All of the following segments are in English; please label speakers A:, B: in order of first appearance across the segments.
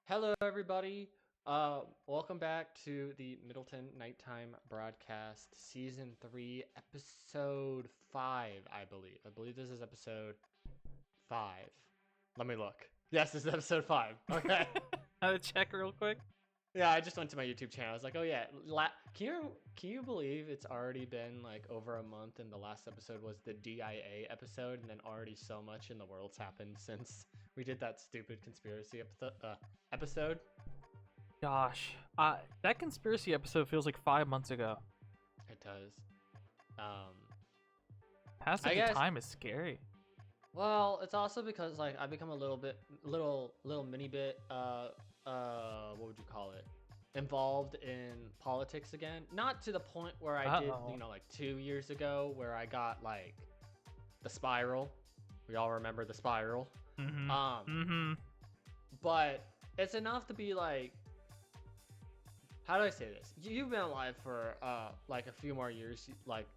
A: Hello, everybody. Welcome back to the Middleton Nighttime Broadcast, Season 3, Episode 5, I believe. I believe this is Episode 5. Let me look. Yes, this is Episode 5. Okay.
B: I had to check real quick.
A: Yeah, I just went to my YouTube channel. I was like, oh yeah. Can you believe it's already been like over a month and the last episode was the DIA episode, and then already so much in the world's happened since we did that stupid conspiracy episode?
B: Gosh, that conspiracy episode feels like 5 months ago.
A: It does. Um,
B: Passing
A: I
B: the
A: guess.
B: time is scary.
A: Well, it's also because like I've become a little mini bit what would you call it? Involved in politics again. Not to the point where I did, like 2 years ago, where I got like the spiral. We all remember the spiral. But it's enough to be like, how do I say this? You've been alive for like a few more years, like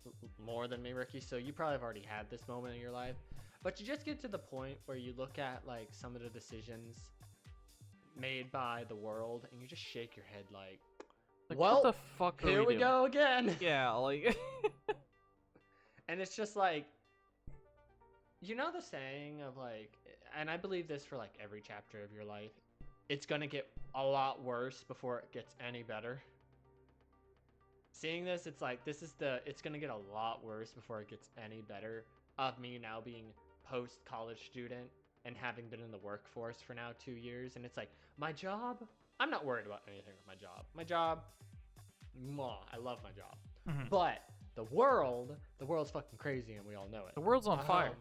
A: more than me, Ricky. So you probably have already had this moment in your life. But you just get to the point where you look at like some of the decisions made by the world, and you just shake your head like well,
B: what the fuck?
A: Here we go again.
B: Yeah, like.
A: And it's just like, you know the saying of like, and I believe this for like every chapter of your life, it's gonna get a lot worse before it gets any better. Seeing this, it's like it's gonna get a lot worse before it gets any better. Of me now being post-college student and having been in the workforce for now 2 years, and it's like my job, I'm not worried about anything with my job. My job, I love my job. But the world's fucking crazy, and we all know it.
B: The world's on fire.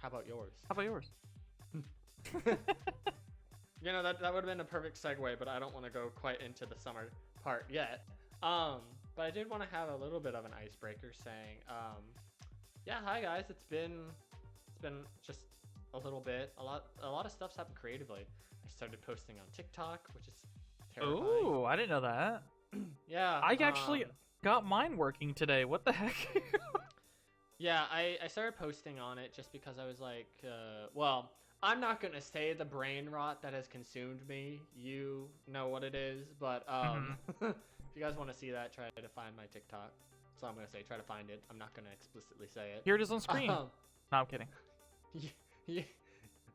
A: How about yours?
B: How about yours?
A: You know, that would have been a perfect segue, but I don't want to go quite into the summer part yet. But I did want to have a little bit of an icebreaker saying, yeah, hi guys, it's been just a little bit. A lot of stuff's happened creatively. I started posting on TikTok, which is terrifying.
B: Ooh, I didn't know that.
A: Yeah.
B: I actually got mine working today. What the heck?
A: Yeah, I started posting on it just because I was like, well, I'm not going to say the brain rot that has consumed me. You know what it is. But if you guys want to see that, try to find my TikTok. So I'm going to say try to find it. I'm not going to explicitly say it.
B: Here it is on screen. No, I'm kidding.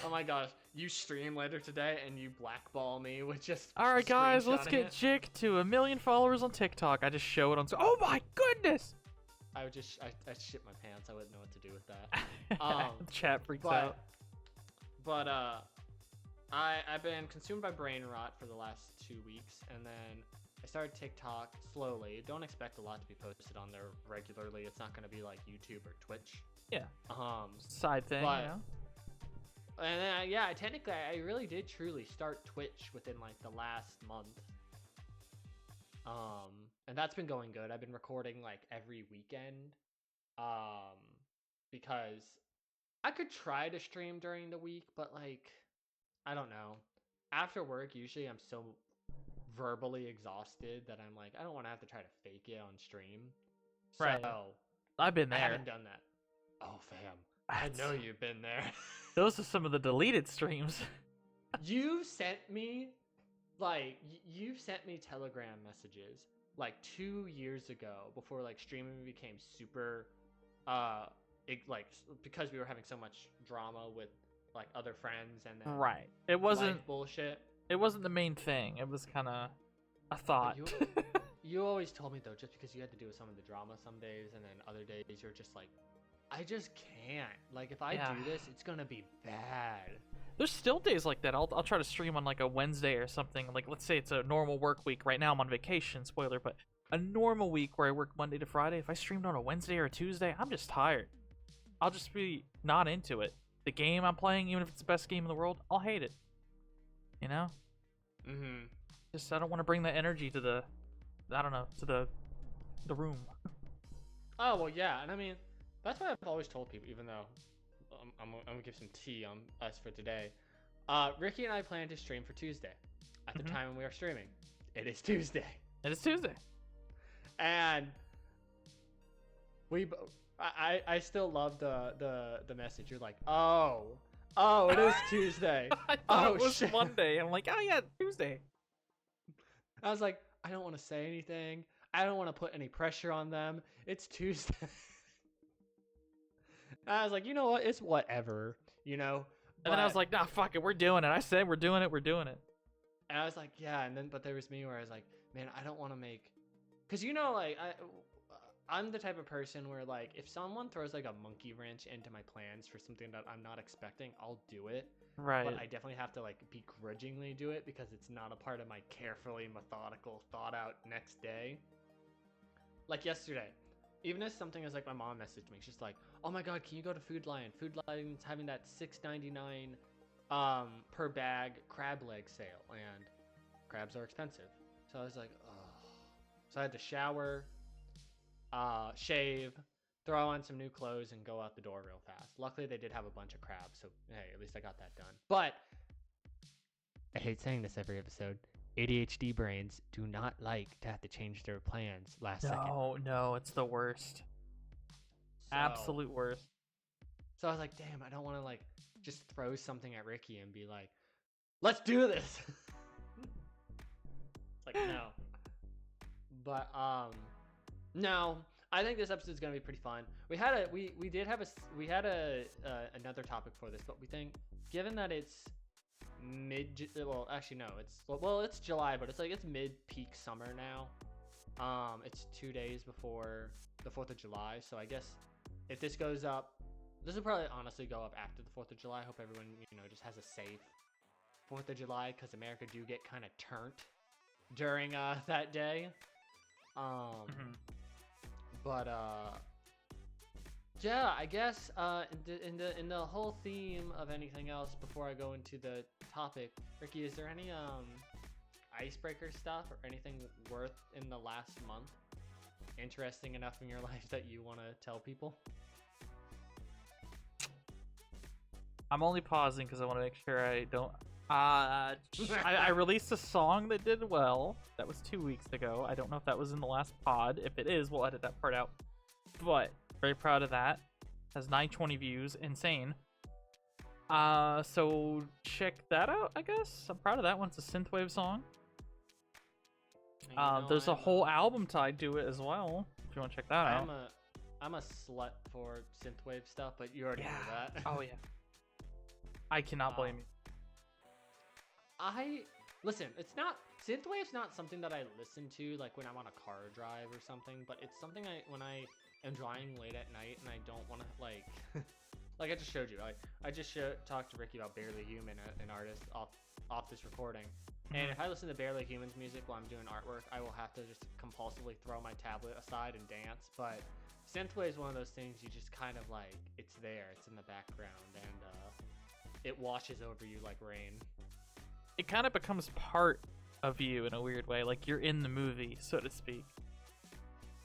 A: Oh my gosh, you stream later today and you blackball me with just
B: Alright guys, let's get
A: it.
B: Jick to 1 million followers on TikTok. I just show it on... Oh my goodness!
A: I shit my pants. I wouldn't know what to do with that.
B: Chat freaks out.
A: But I've been consumed by brain rot for the last 2 weeks, and then I started TikTok slowly. Don't expect a lot to be posted on there regularly. It's not going to be like YouTube or Twitch.
B: Yeah.
A: But,
B: Side thing, you know?
A: And then, yeah, technically, I really did truly start Twitch within like the last month. And that's been going good. I've been recording like every weekend. Because I could try to stream during the week, but like, I don't know. After work, usually I'm so verbally exhausted that I'm like, I don't want to have to try to fake it on stream.
B: Right.
A: So,
B: I've been there.
A: I haven't done that. Oh, fam. I know you've been there.
B: Those are some of the deleted streams.
A: You've sent me Telegram messages like 2 years ago before like streaming became super because we were having so much drama with like other friends and then
B: right. It wasn't
A: bullshit.
B: It wasn't the main thing. It was kind of a thought.
A: You always told me though, just because you had to deal with some of the drama some days, and then other days you're just like, I just can't. Like, if I do this, it's gonna be bad.
B: There's still days like that. I'll try to stream on like a Wednesday or something. Like, let's say it's a normal work week. Right now I'm on vacation, spoiler, but a normal week where I work Monday to Friday, if I streamed on a Wednesday or a Tuesday, I'm just tired. I'll just be not into it. The game I'm playing, even if it's the best game in the world, I'll hate it. You know? Just, I don't want to bring that energy to the, I don't know, to the room.
A: Oh, well, yeah. And I mean, that's what I've always told people, even though I'm going to give some tea on us for today. Rikki and I plan to stream for Tuesday. At the time when we are streaming, it is Tuesday.
B: It is Tuesday.
A: And I still love the message. You're like, oh, Oh, it is Tuesday.
B: I thought
A: Oh,
B: it was
A: shit.
B: Monday. I'm like, oh yeah, Tuesday.
A: I was like, I don't want to say anything. I don't want to put any pressure on them. It's Tuesday. I was like, you know what? It's whatever, you know?
B: And then I was like, nah, fuck it, we're doing it. I said we're doing it, we're doing it.
A: And I was like, yeah. And then, but there was me where I was like, man, I don't want to make, because you know, like I'm the type of person where like if someone throws like a monkey wrench into my plans for something that I'm not expecting, I'll do it.
B: Right.
A: But I definitely have to like begrudgingly do it because it's not a part of my carefully methodical thought out next day. Like yesterday, even if something is like my mom messaged me, she's like, "Oh my god, can you go to Food Lion? Food Lion's having that $6.99 per bag crab leg sale, and crabs are expensive." So I was like, "Oh." So I had to shower, shave, throw on some new clothes, and go out the door real fast. Luckily, they did have a bunch of crabs, so hey, at least I got that done. But I hate saying this every episode. ADHD brains do not like to have to change their plans last second.
B: No, it's the worst. Absolute worst.
A: So I was like, damn, I don't want to like just throw something at Rikki and be like, let's do this. Like, no. But no, I think this episode's gonna be pretty fun. We had another topic for this, but we think given that it's it's July, but it's mid-peak summer now. It's 2 days before the 4th of July, so I guess if this goes up, this will probably honestly go up after the 4th of July. I hope everyone, just has a safe 4th of July, because America do get kind of turnt during that day. But yeah, I guess in the whole theme of anything else before I go into the topic, Rikki, is there any icebreaker stuff or anything worth in the last month interesting enough in your life that you want to tell people?
B: I'm only pausing because I want to make sure I don't. I released a song that did well. That was 2 weeks ago. I don't know if that was in the last pod. If it is, we'll edit that part out. But very proud of that. Has 920 views. Insane. So check that out, I guess. I'm proud of that one. It's a synthwave song. There's a whole album tied to it as well. If you want to check that out.
A: I'm a slut for synthwave stuff, but you already knew that.
B: Oh yeah. I cannot blame you.
A: Listen, synthwave's not something that I listen to like when I'm on a car drive or something, but it's something when I am driving late at night and I don't want to like like I just showed you. I just talked to Rikki about Barely Human, an artist off this recording. And if I listen to Barely Human's music while I'm doing artwork, I will have to just compulsively throw my tablet aside and dance. But synthwave is one of those things you just kind of like, it's there, it's in the background, and it washes over you like rain.
B: It kind of becomes part of you in a weird way, like you're in the movie, so to speak.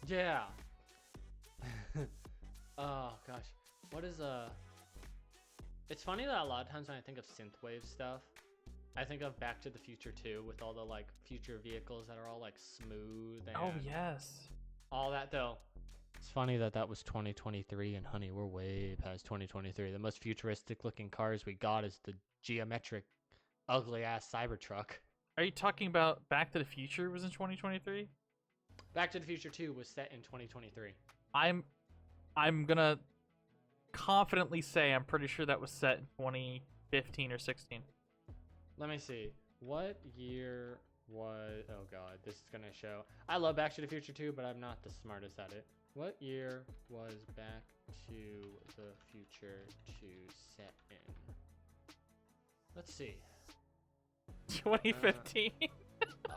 A: Yeah. Oh gosh, what is It's funny that a lot of times when I think of synthwave stuff, I think of Back to the Future 2 with all the like future vehicles that are all like smooth and
B: oh yes,
A: all that though. It's funny that was 2023, and honey, we're way past 2023. The most futuristic looking cars we got is the geometric ugly ass Cybertruck.
B: Are you talking about Back to the Future was in 2023?
A: Back to the Future 2 was set in 2023.
B: I'm gonna confidently say I'm pretty sure that was set in 2015 or 16.
A: Let me see. What year was... Oh god, this is gonna show. I love Back to the Future 2, but I'm not the smartest at it. What year was Back to the Future 2 set in? Let's see.
B: 2015.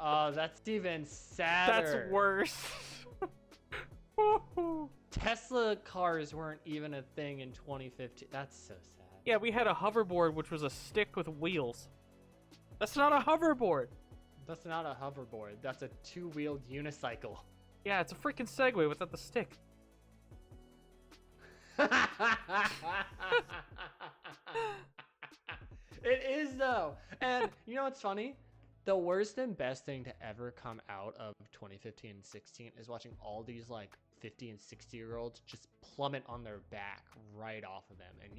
A: Oh, that's even sadder.
B: That's worse.
A: Tesla cars weren't even a thing in 2015. That's so sad.
B: Yeah, we had a hoverboard, which was a stick with wheels. That's not a hoverboard.
A: That's not a hoverboard. That's a two-wheeled unicycle.
B: Yeah, it's a freaking Segway without the stick.
A: It is though. And you know what's funny? The worst and best thing to ever come out of 2015 and 16 is watching all these like 50 and 60-year-olds just plummet on their back right off of them, and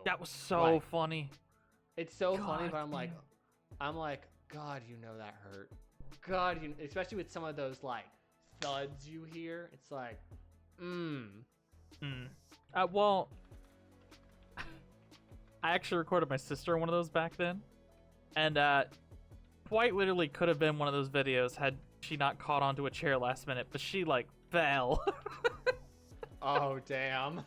B: that was so
A: like,
B: funny.
A: It's so funny,
B: God
A: but
B: damn.
A: I'm like, God, that hurt. God, especially with some of those like thuds you hear. It's like,
B: Well, I actually recorded my sister in one of those back then, and quite literally could have been one of those videos had she not caught onto a chair last minute, but she like fell.
A: Oh damn.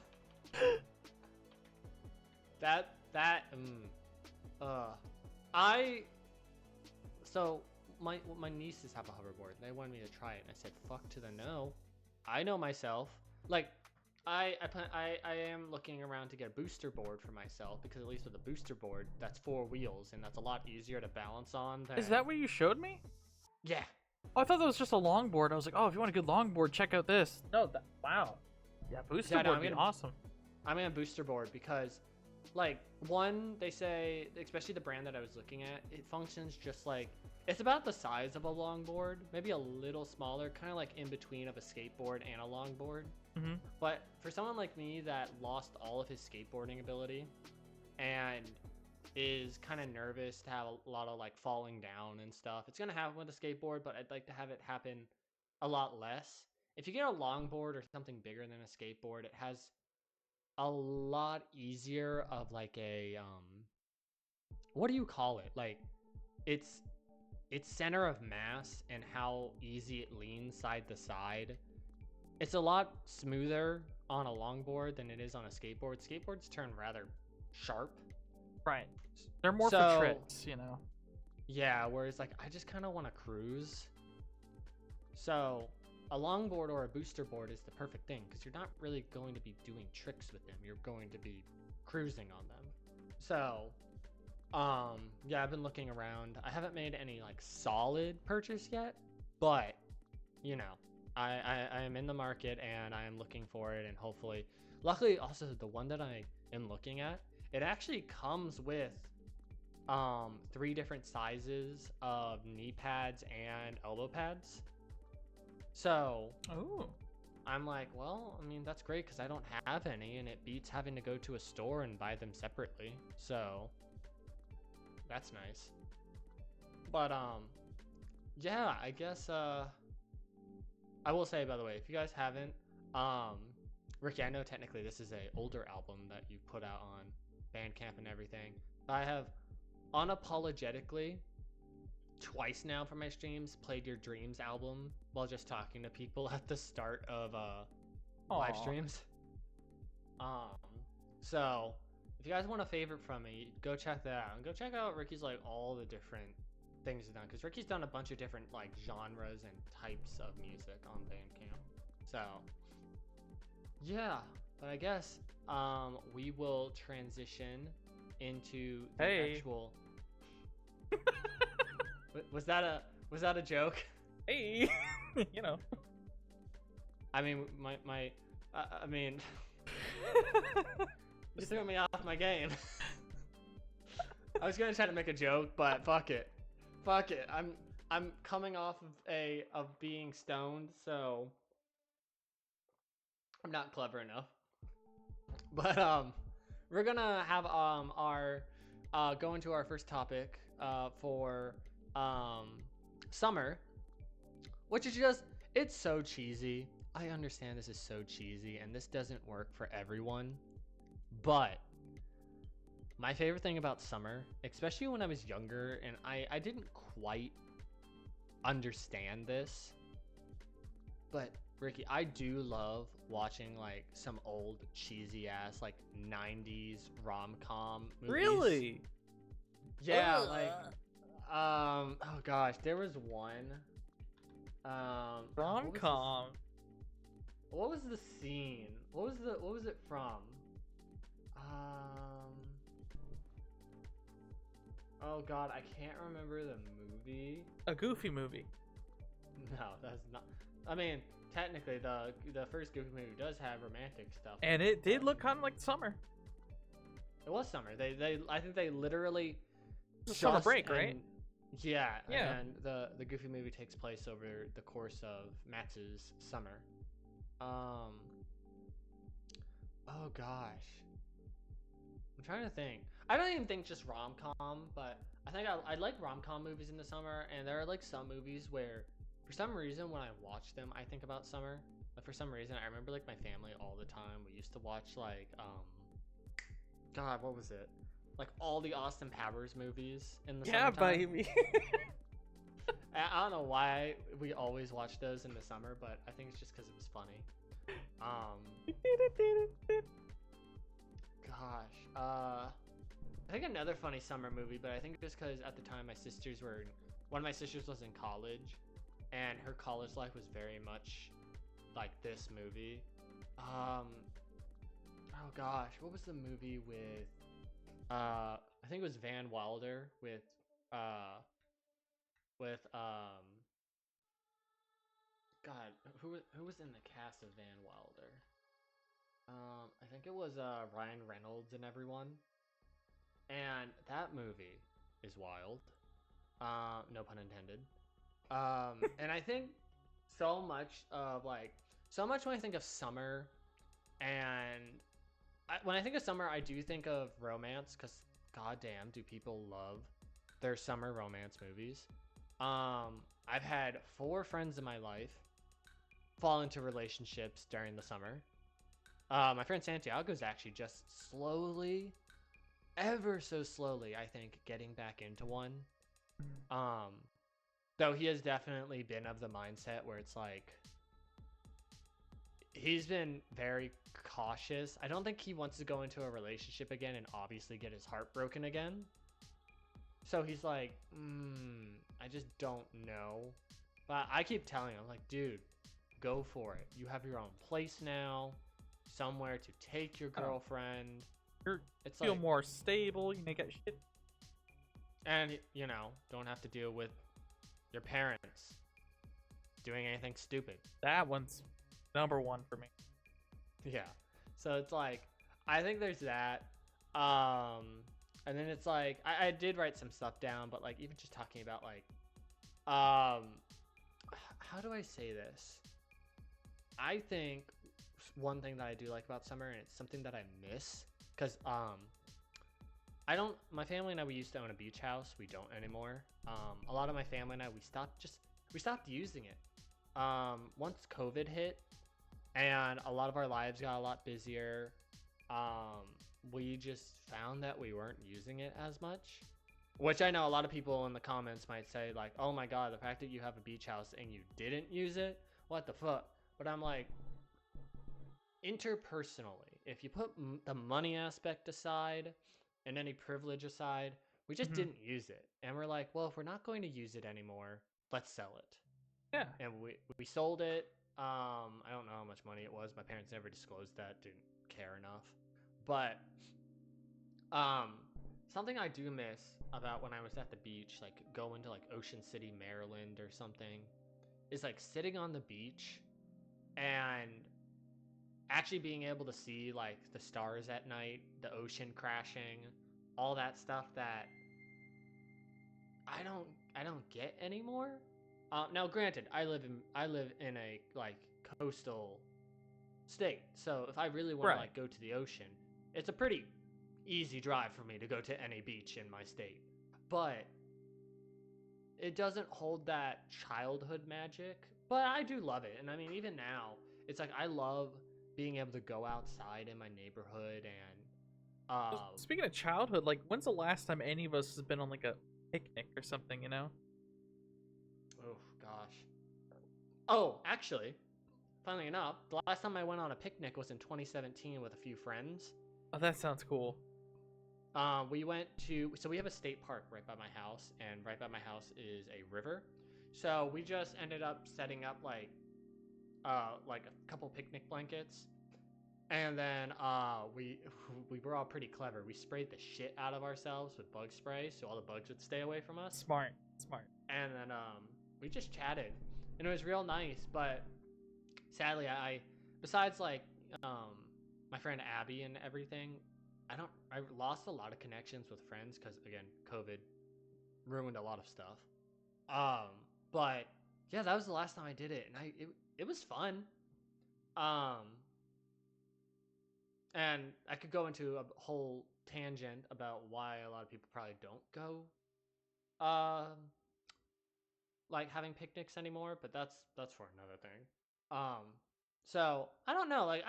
A: So my nieces have a hoverboard. They wanted me to try it, and I said, "Fuck to the no." I know myself. Like, I am looking around to get a booster board for myself, because at least with a booster board, that's 4 wheels, and that's a lot easier to balance on.
B: Is that what you showed me?
A: Yeah.
B: Oh, I thought that was just a longboard. I was like, oh, if you want a good longboard, check out this. No, wow. Yeah, booster board would be awesome.
A: I'm in a booster board because, like, one, they say, especially the brand that I was looking at, it functions just like, it's about the size of a longboard, maybe a little smaller, kind of like in between of a skateboard and a longboard.
B: Mm-hmm.
A: But for someone like me that lost all of his skateboarding ability and is kind of nervous to have a lot of like falling down and stuff, it's gonna happen with a skateboard, but I'd like to have it happen a lot less. If you get a longboard or something bigger than a skateboard, it has a lot easier of like a what do you call it? Like, its center of mass and how easy it leans side to side. It's a lot smoother on a longboard than it is on a skateboard. Skateboards turn rather sharp.
B: Right. They're more for tricks,
A: Yeah, whereas like I just kind of want to cruise. So a longboard or a booster board is the perfect thing, because you're not really going to be doing tricks with them. You're going to be cruising on them. So yeah, I've been looking around. I haven't made any like solid purchase yet, but I am in the market and I am looking for it, and hopefully, luckily, also the one that I am looking at, it actually comes with 3 different sizes of knee pads and elbow pads. So I'm like, well, I mean, that's great because I don't have any, and it beats having to go to a store and buy them separately. So that's nice. But yeah, I guess I will say, by the way, if you guys haven't, Rikki, I know technically this is a older album that you put out on Bandcamp and everything, but I have unapologetically twice now for my streams played Your Dreams album while just talking to people at the start of live streams. So if you guys want a favorite from me, go check that out, and go check out Rikki's like all the different things he's done, because Rikki's done a bunch of different like genres and types of music on Bandcamp. So yeah, but I guess we will transition into the actual was that a joke?
B: Hey.
A: I mean, I mean you threw me off my game. I was gonna try to make a joke, but fuck it. I'm coming off of being stoned, so I'm not clever enough. But we're gonna have our go into our first topic for summer, which is just, it's so cheesy. I understand this is so cheesy and this doesn't work for everyone, but my favorite thing about summer, especially when I was younger and I didn't quite understand this, but Rikki, I do love watching like some old cheesy ass like 90s rom-com movies.
B: Really?
A: Yeah, like oh gosh, there was one
B: rom-com.
A: What was the scene? What was it from? Oh god, I can't remember the movie.
B: A Goofy movie.
A: No, that's not. I mean, technically, the first Goofy movie does have romantic stuff,
B: and it did look kind of like summer.
A: It was summer. They I think they literally
B: summer break, right?
A: Yeah. And the Goofy movie takes place over the course of Max's summer. Um. Oh gosh, I'm trying to think. I don't even think just rom com, but I think I like rom com movies in the summer, and there are like some movies where, for some reason, when I watch them, I think about summer. But for some reason, I remember like my family all the time. We used to watch like God, what was it? Like all the Austin Powers movies in the
B: Yeah,
A: summertime.
B: baby.
A: I don't know why we always watch those in the summer, but I think it's just because it was funny. Um, Gosh, I think another funny summer movie, but I think just because at the time one of my sisters was in college, and her college life was very much like this movie. Oh gosh, what was the movie with? I think it was Van Wilder uh, with God, who was in the cast of Van Wilder? I think it was Ryan Reynolds and everyone. And that movie is wild. No pun intended. And I think so much of like so much when I think of summer, and when I think of summer, I do think of romance because goddamn, do people love their summer romance movies. I've had 4 friends in my life fall into relationships during the summer. My friend Santiago is actually just slowly, ever so slowly, I think, getting back into one. Um, though he has definitely been of the mindset where it's like he's been very cautious. I don't think he wants to go into a relationship again and obviously get his heart broken again. So he's like, I just don't know. But I keep telling him, I'm like, dude, go for it. You have your own place now, somewhere to take your girlfriend.
B: It's feel like, more stable. You make it shit,
A: and don't have to deal with your parents doing anything stupid.
B: That one's number one for me.
A: Yeah. So it's like, I think there's that. And then it's like, I did write some stuff down, but like even just talking about like, how do I say this? I think one thing that I do like about summer, and it's something that I miss, because my family and I, we used to own a beach house. We don't anymore. A lot of my family and I, we stopped using it. Once COVID hit and a lot of our lives got a lot busier, we just found that we weren't using it as much. Which I know a lot of people in the comments might say like, oh my God, the fact that you have a beach house and you didn't use it, what the fuck? But I'm like, interpersonally, if you put the money aspect aside and any privilege aside, we just didn't use it. And we're like, well, if we're not going to use it anymore, let's sell it.
B: Yeah.
A: And we sold it. I don't know how much money it was. My parents never disclosed that, didn't care enough. But something I do miss about when I was at the beach, like going to like Ocean City, Maryland or something, is like sitting on the beach and actually being able to see like the stars at night, the ocean crashing, all that stuff that I don't get anymore. Now granted, I live in a like coastal state. So if I really want to like go to the ocean, it's a pretty easy drive for me to go to any beach in my state. But it doesn't hold that childhood magic, but I do love it. And I mean, even now, it's like I love being able to go outside in my neighborhood. And
B: speaking of childhood, like when's the last time any of us has been on like a picnic or something, you know?
A: Oh gosh. Oh, actually, funnily enough, the last time I went on a picnic was in 2017 with a few friends.
B: Oh, that sounds cool.
A: We went to, so we have a state park right by my house, and right by my house is a river. So we just ended up setting up like a couple picnic blankets, and then we were all pretty clever. We sprayed the shit out of ourselves with bug spray, so all the bugs would stay away from us.
B: Smart.
A: And then we just chatted, and it was real nice. But sadly, I besides like my friend Abby and everything, I lost a lot of connections with friends because again, COVID ruined a lot of stuff. But yeah, that was the last time I did it, and it was fun. Um, and I could go into a whole tangent about why a lot of people probably don't go, like having picnics anymore, but that's for another thing. Um, so I don't know. Like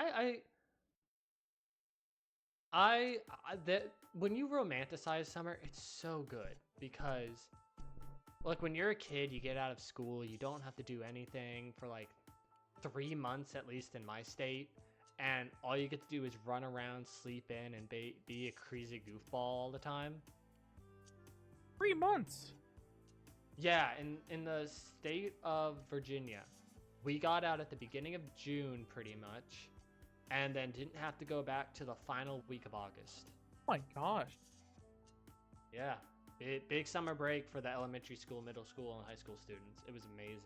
A: that when you romanticize summer, it's so good because like when you're a kid, you get out of school, you don't have to do anything for like 3 months at least in my state, and all you get to do is run around, sleep in, and be a crazy goofball all the time.
B: 3 months.
A: Yeah, in the state of Virginia, we got out at the beginning of June pretty much, and then didn't have to go back to the final week of August.
B: Oh my gosh.
A: Yeah, big summer break for the elementary school, middle school, and high school students. It was amazing.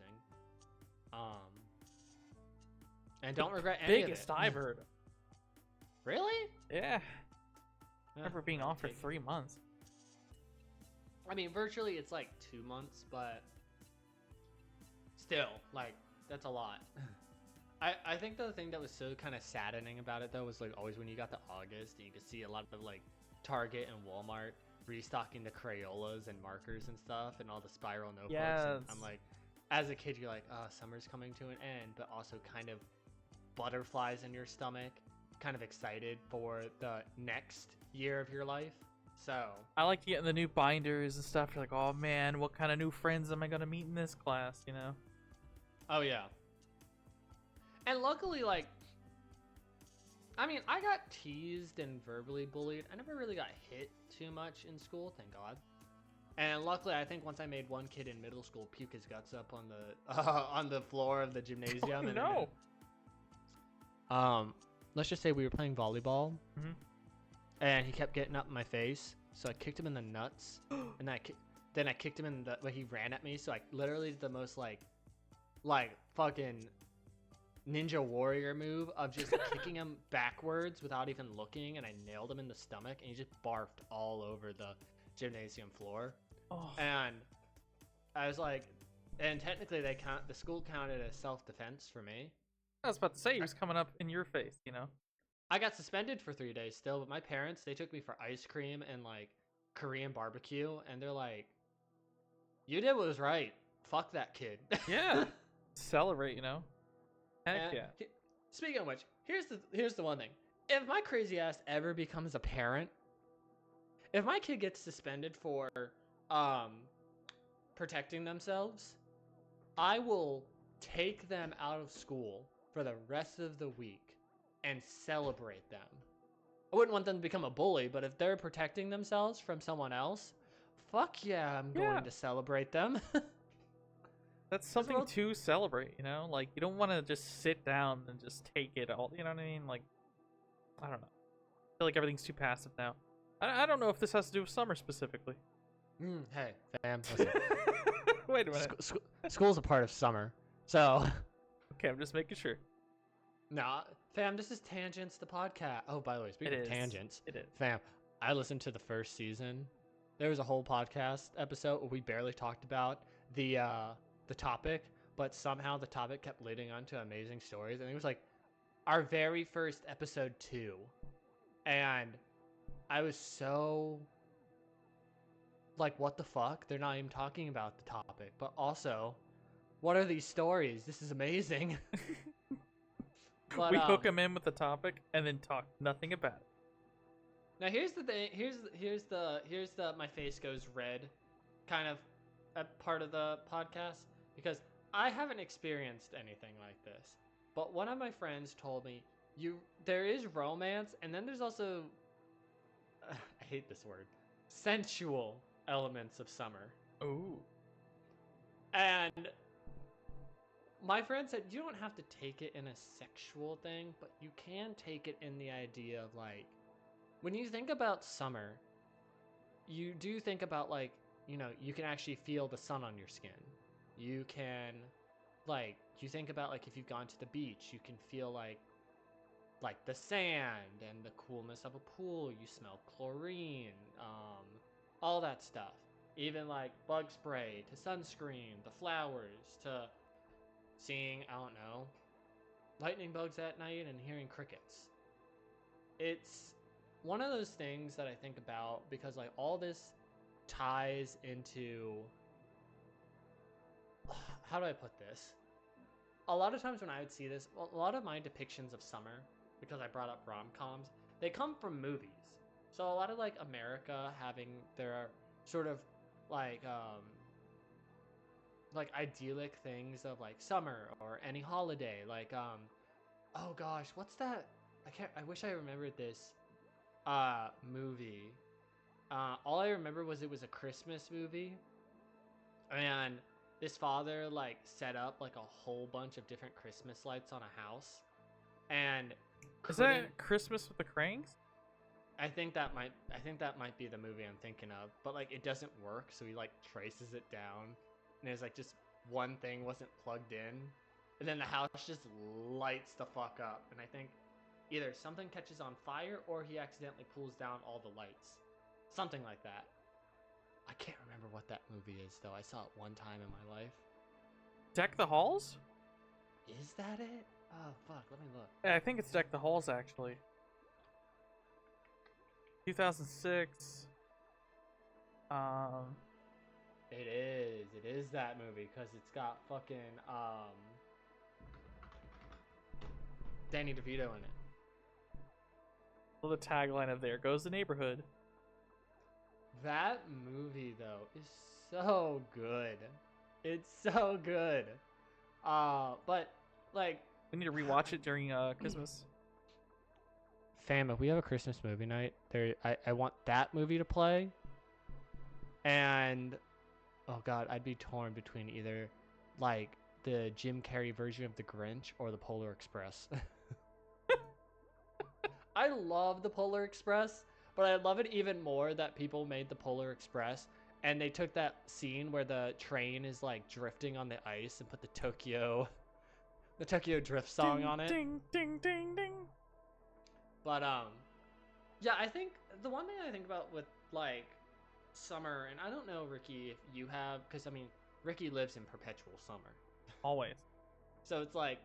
A: And don't regret any of it.
B: Biggest I've heard.
A: Really?
B: Yeah. I
A: Yeah,
B: remember being
A: I'll
B: off for
A: take it.
B: 3 months.
A: I mean, virtually it's like 2 months, but still, like, that's a lot. I think the thing that was so kind of saddening about it, though, was like always when you got to August, and you could see a lot of like Target and Walmart restocking the Crayolas and markers and stuff, and all the spiral notebooks.
B: Yes.
A: And I'm like, as a kid, you're like, oh, summer's coming to an end, but also kind of butterflies in your stomach, kind of excited for the next year of your life. So
B: I like getting the new binders and stuff. You're like, oh man, what kind of new friends am I gonna meet in this class? You know?
A: oh yeah. And luckily, like, I mean, I got teased and verbally bullied. I never really got hit too much in school, thank God. And luckily, I think once I made one kid in middle school puke his guts up on the floor of the gymnasium.
B: Oh,
A: and
B: no.
A: Let's just say we were playing volleyball,
B: Mhm.
A: and he kept getting up in my face, so I kicked him in the nuts, and then I kicked him in the. He ran at me, so I literally did the most like fucking ninja warrior move of just kicking him backwards without even looking, and I nailed him in the stomach, and he just barfed all over the gymnasium floor.
B: Oh.
A: And I was like, and technically the school counted as self-defense for me.
B: I was about to say he was coming up in your face, you know?
A: I got suspended for 3 days still, but my parents, they took me for ice cream and like Korean barbecue, and they're like, you did what was right. Fuck that kid.
B: Yeah. Celebrate, you know? Heck
A: And
B: yeah.
A: Speaking of which, here's the one thing. If my crazy ass ever becomes a parent, if my kid gets suspended for protecting themselves, I will take them out of school for the rest of the week and celebrate them. I wouldn't want them to become a bully, but if they're protecting themselves from someone else, fuck yeah, I'm
B: Yeah.
A: going to celebrate them.
B: That's something
A: well-
B: to celebrate, you know? Like, you don't want to just sit down and just take it all, you know what I mean? Like, I don't know. I feel like everything's too passive now. I don't know if this has to do with summer specifically.
A: Hey, fam, listen.
B: Wait a minute.
A: School's a part of summer, so
B: Okay, I'm just making sure.
A: nah, fam. This is Tangents, the podcast. Oh, by the way, speaking
B: It
A: of
B: is.
A: tangents,
B: It is.
A: fam, I listened to the first season. There was a whole podcast episode where we barely talked about the topic, but somehow the topic kept leading on to amazing stories, and it was like our very first episode 2, and I was so like, what the fuck? They're not even talking about the topic, but also, what are these stories? This is amazing. But,
B: We hook them in with the topic and then talk nothing about it.
A: Now here's the thing. Here's the my face goes red, kind of a part of the podcast, because I haven't experienced anything like this. But one of my friends told me there is romance, and then there's also I hate this word, sensual elements of summer.
B: Ooh.
A: And my friend said you don't have to take it in a sexual thing, but you can take it in the idea of like, when you think about summer, you do think about like, you know, you can actually feel the sun on your skin. You can, like, you think about like if you've gone to the beach, you can feel like the sand and the coolness of a pool. You smell chlorine, all that stuff. Even like bug spray to sunscreen, the flowers to seeing, I don't know, lightning bugs at night and hearing crickets. It's one of those things that I think about because like all this ties into, how do I put this? A lot of times when I would see this, a lot of my depictions of summer, because I brought up rom-coms, they come from movies. So a lot of like America having their sort of like idyllic things of like summer or any holiday, like oh gosh, what's that? I wish I remembered this movie. All I remember was it was a Christmas movie, and this father like set up like a whole bunch of different Christmas lights on a house, and
B: Is that Christmas with the Cranks?
A: I think that might be the movie I'm thinking of, but like it doesn't work, so he like traces it down, and there's like just one thing wasn't plugged in, and then the house just lights the fuck up, and I think either something catches on fire or he accidentally pulls down all the lights, something like that. I can't remember what that movie is though. I saw it one time in my life.
B: Deck the Halls?
A: Is that it? Oh fuck, let me look.
B: Yeah, I think it's Deck the Halls actually. 2006.
A: It is that movie because it's got fucking Danny DeVito in it.
B: Well, the tagline of There Goes the Neighborhood.
A: That movie though is so good. It's so good. But like
B: We need to rewatch it during Christmas.
A: Fam, if we have a Christmas movie night, I want that movie to play. And oh god, I'd be torn between either like the Jim Carrey version of The Grinch or the Polar Express. I love the Polar Express, but I love it even more that people made the Polar Express and they took that scene where the train is like drifting on the ice and put the Tokyo Drift song
B: ding,
A: on it.
B: Ding ding ding ding.
A: But yeah, I think the one thing I think about with like summer, and I don't know, Rikki, if you have, because I mean, Rikki lives in perpetual summer.
B: Always.
A: So it's like,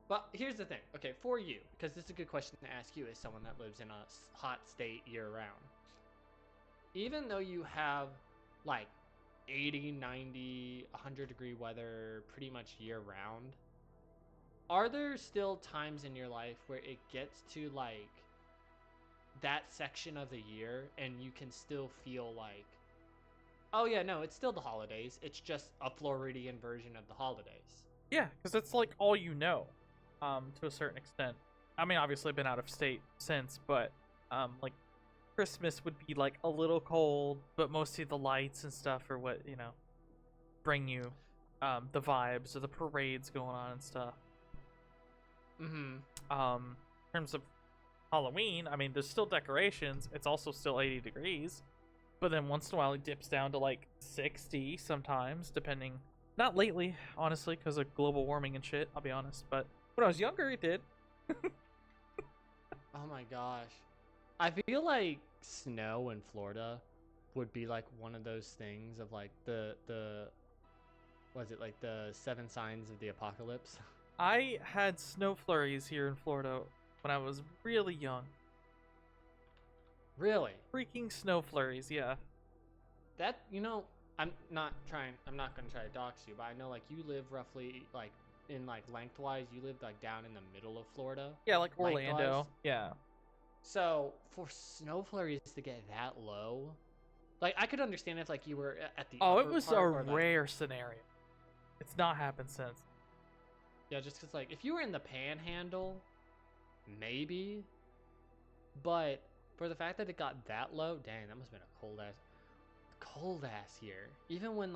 A: but here's the thing. Okay, for you, because this is a good question to ask you as someone that lives in a hot state year round. Even though you have like 80, 90, 100-degree weather pretty much year round, are there still times in your life where it gets to like that section of the year and you can still feel like, oh yeah, no, it's still the holidays, it's just a Floridian version of the holidays?
B: Yeah, because it's like all you know, to a certain extent. I mean, obviously I've been out of state since, but like Christmas would be like a little cold, but mostly the lights and stuff are what, bring you the vibes of the parades going on and stuff. In terms of Halloween, I mean, there's still decorations. It's also still 80 degrees, but then once in a while it dips down to like 60 sometimes, depending. Not lately, honestly, because of global warming and shit. I'll be honest, but when I was younger, it did.
A: Oh my gosh, I feel like snow in Florida would be like one of those things of like the was it like the 7 signs of the apocalypse?
B: I had snow flurries here in Florida when I was really young.
A: Really?
B: Freaking snow flurries, yeah.
A: That, I'm not gonna try to dox you, but I know like you live roughly like in like lengthwise, you live like down in the middle of Florida.
B: Yeah, like Orlando.
A: Lengthwise.
B: Yeah.
A: So for snow flurries to get that low, like I could understand if like you were at the
B: Oh, it
A: upper
B: was
A: part
B: a
A: or, like,
B: rare scenario. It's not happened since.
A: Yeah, just because like if you were in the Panhandle, maybe, but for the fact that it got that low, dang, that must have been a cold ass year. Even when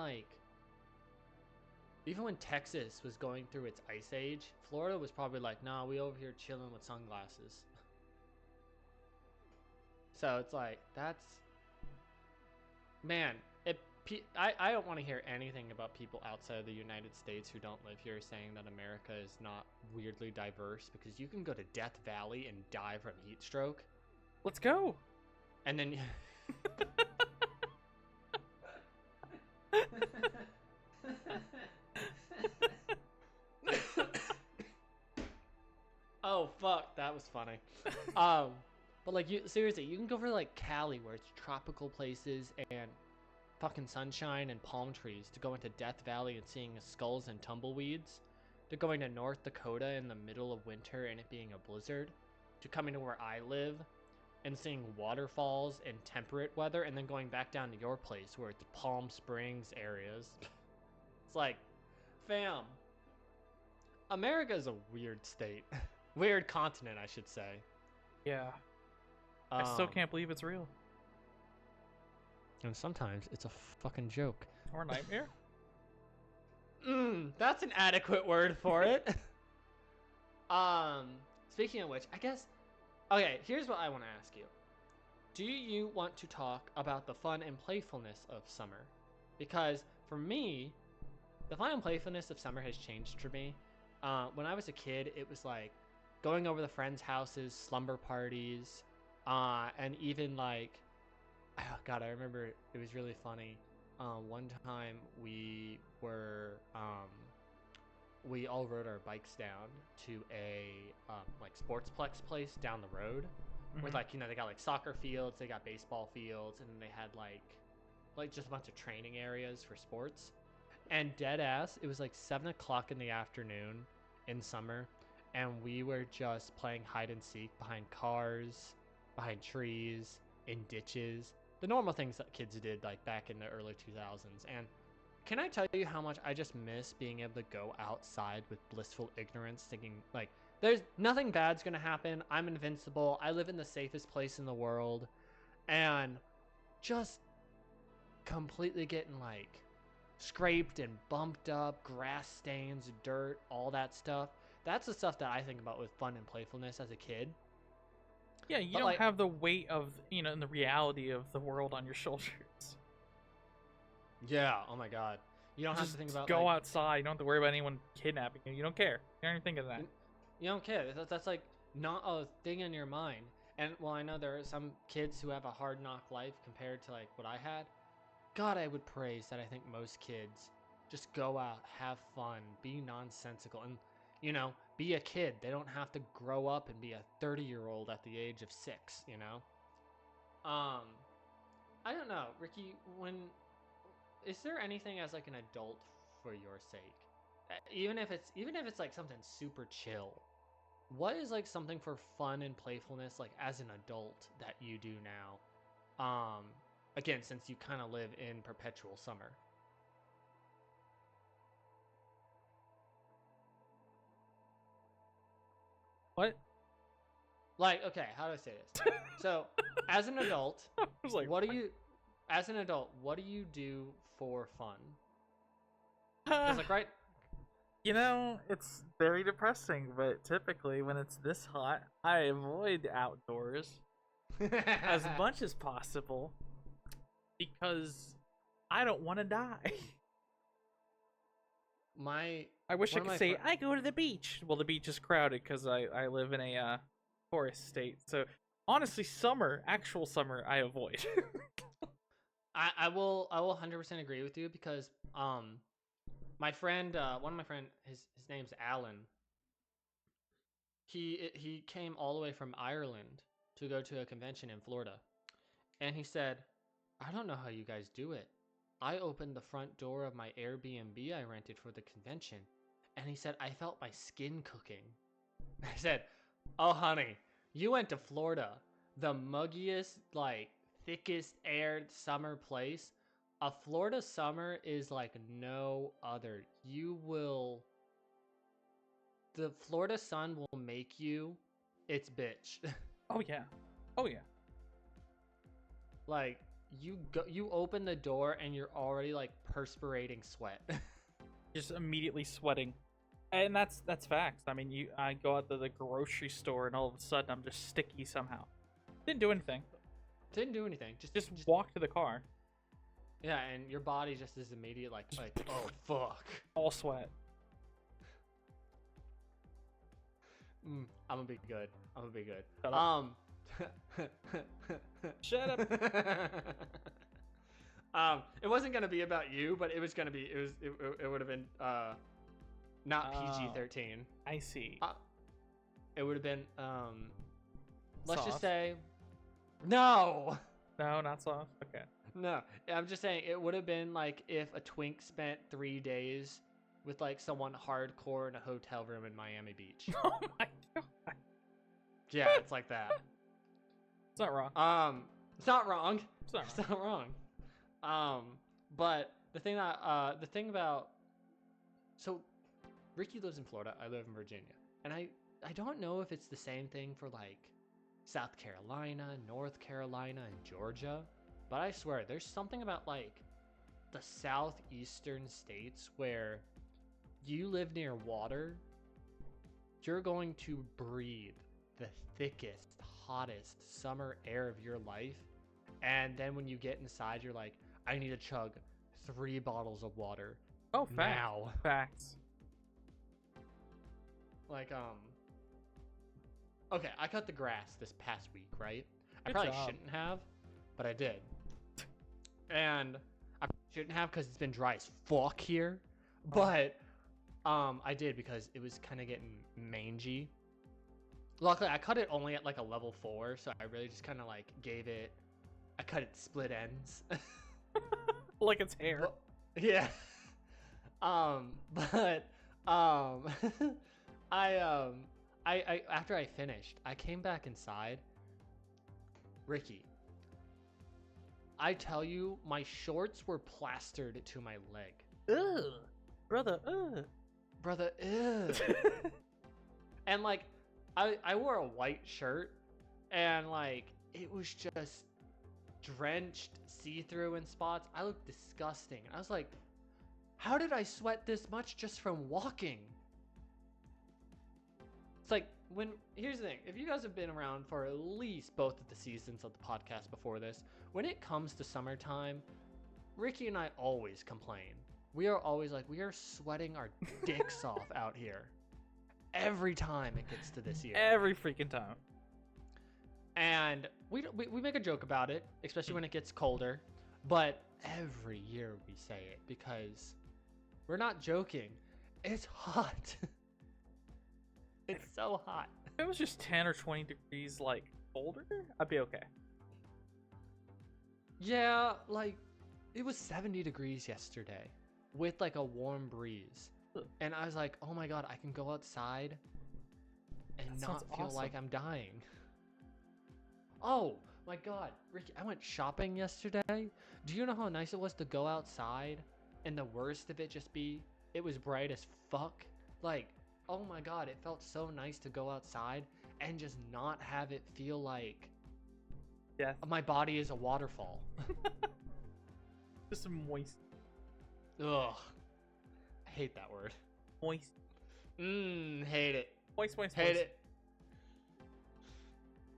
A: Texas was going through its ice age, Florida was probably like, nah, we over here chilling with sunglasses. So it's like, man, I don't want to hear anything about people outside of the United States who don't live here saying that America is not weirdly diverse, because you can go to Death Valley and die from heat stroke.
B: Let's go.
A: And then Oh fuck, that was funny. But like you seriously, you can go for like Cali where it's tropical places and fucking sunshine and palm trees, to go into Death Valley and seeing skulls and tumbleweeds, to going to North Dakota in the middle of winter and it being a blizzard, to coming to where I live and seeing waterfalls in temperate weather, and then going back down to your place where it's Palm Springs areas. It's like, fam, America's a weird state. Weird continent, I should say.
B: Yeah. I still can't believe it's real.
A: And sometimes it's a fucking joke.
B: Or a nightmare?
A: That's an adequate word for it. Speaking of which, I guess... Okay, here's what I want to ask you. Do you want to talk about the fun and playfulness of summer? Because for me, the fun and playfulness of summer has changed for me. When I was a kid, it was like going over to friends' houses, slumber parties, and even like... Oh God, I remember it was really funny. One time we were, we all rode our bikes down to a like sportsplex place down the road, where like, you know, they got like soccer fields, they got baseball fields, and then they had like just a bunch of training areas for sports. And dead ass, it was like 7 o'clock in the afternoon in summer, and we were just playing hide and seek behind cars, behind trees, in ditches. The normal things that kids did like back in the early 2000s. And can I tell you how much I just miss being able to go outside with blissful ignorance, thinking like there's nothing bad's gonna happen, I'm invincible, I live in the safest place in the world, and just completely getting like scraped and bumped up, grass stains, dirt, all that stuff. That's the stuff that I think about with fun and playfulness as a kid.
B: Yeah, you
A: But,
B: don't
A: like,
B: have the weight of, you know, and the reality of the world on your shoulders.
A: Yeah, oh my God. You don't have
B: Just
A: to think about
B: go
A: like,
B: outside. You don't have to worry about anyone kidnapping you. You don't care. You don't even think of that.
A: you don't care. That's like not a thing in your mind. And well, I know there are some kids who have a hard knock life compared to like what I had. God, I would praise that I think most kids just go out, have fun, be nonsensical, and, you know, be a kid. They don't have to grow up and be a 30-year-old at the age of 6, you know? I don't know, Ricky, is there anything as like an adult for your sake? Even if it's like something super chill, what is like something for fun and playfulness like as an adult that you do now? Again, since you kind of live in perpetual summer.
B: What?
A: Like, okay, how do I say this? So, as an adult,
B: I was like,
A: what do you do for fun? 'Cause, like, right?
B: You know, it's very depressing, but typically when it's this hot, I avoid outdoors as much as possible because I don't want to die. I wish I could say I go to the beach. Well, the beach is crowded because I live in a forest state. So honestly, actual summer, I avoid.
A: I will 100% agree with you because my friend, one of my friend, his name's Alan. He came all the way from Ireland to go to a convention in Florida, and he said, "I don't know how you guys do it. I opened the front door of my Airbnb I rented for the convention, and he said I felt my skin cooking." I said, "Oh, honey, you went to Florida, the muggiest, like thickest aired summer place. A Florida summer is like no other. The Florida sun will make you its bitch."
B: Oh yeah. Oh yeah.
A: Like you open the door and you're already like perspirating sweat.
B: Just immediately sweating. And that's facts. I mean, I go out to the grocery store and all of a sudden I'm just sticky somehow. Didn't do anything.
A: Didn't do anything. Just
B: walk to the car.
A: Yeah, and your body just is immediate like oh fuck.
B: All sweat.
A: I'm gonna be good.
B: Shut up. Shut up.
A: It wasn't gonna be about you, but it was gonna be. It would have been not PG-13.
B: I see.
A: it would have been let's just
B: Sauce.
A: say no.
B: No, not sauce. Okay.
A: No, I'm just saying it would have been like if a twink spent 3 days with like someone hardcore in a hotel room in Miami Beach.
B: Oh my god.
A: Yeah, it's like that.
B: It's not wrong.
A: It's not wrong.
B: It's not
A: It's
B: wrong.
A: not wrong. But the thing about so Rikki lives in Florida. I live in Virginia, and I don't know if it's the same thing for like South Carolina, North Carolina, and Georgia, but I swear there's something about like the southeastern states where you live near water, you're going to breathe the thickest, hottest summer air of your life. And then when you get inside, you're like, I need to chug 3 bottles of water
B: Oh, facts.
A: now.
B: Facts.
A: Like, okay, I cut the grass this past week, right? I
B: Good
A: probably
B: job.
A: shouldn't have, but I did. And I shouldn't have because it's been dry as fuck here. But I did because it was kind of getting mangy. Luckily, I cut it only at like a level 4, so I really just kind of like I cut it split ends.
B: Like it's hair.
A: Well, yeah. But I after I finished, I came back inside. Rikki, I tell you, my shorts were plastered to my leg.
B: Ugh. Brother, ugh.
A: Brother, ew. And like, I wore a white shirt, and like, it was just drenched, see-through in spots. I looked disgusting. I was like, how did I sweat this much just from walking? It's like, here's the thing, if you guys have been around for at least both of the seasons of the podcast before this, when it comes to summertime, Rikki and I always complain. We are always like, we are sweating our dicks off out here. Every time it gets to this year.
B: Every freaking time.
A: And we make a joke about it, especially when it gets colder. But every year we say it because we're not joking. It's hot. It's so hot.
B: If it was just 10 or 20 degrees, like, colder, I'd be okay.
A: Yeah, like, it was 70 degrees yesterday with like a warm breeze. And I was like, oh my god, I can go outside and
B: That
A: not
B: sounds
A: feel
B: awesome.
A: like I'm dying. Oh my god, Rikki, I went shopping yesterday. Do you know how nice it was to go outside and the worst of it just be it was bright as fuck? Like, oh my god, it felt so nice to go outside and just not have it feel like
B: Yeah.
A: my body is a waterfall.
B: Just moist.
A: Ugh. I hate that word.
B: Moist.
A: Hate it.
B: Moist, moist,
A: Hate
B: moist.
A: it.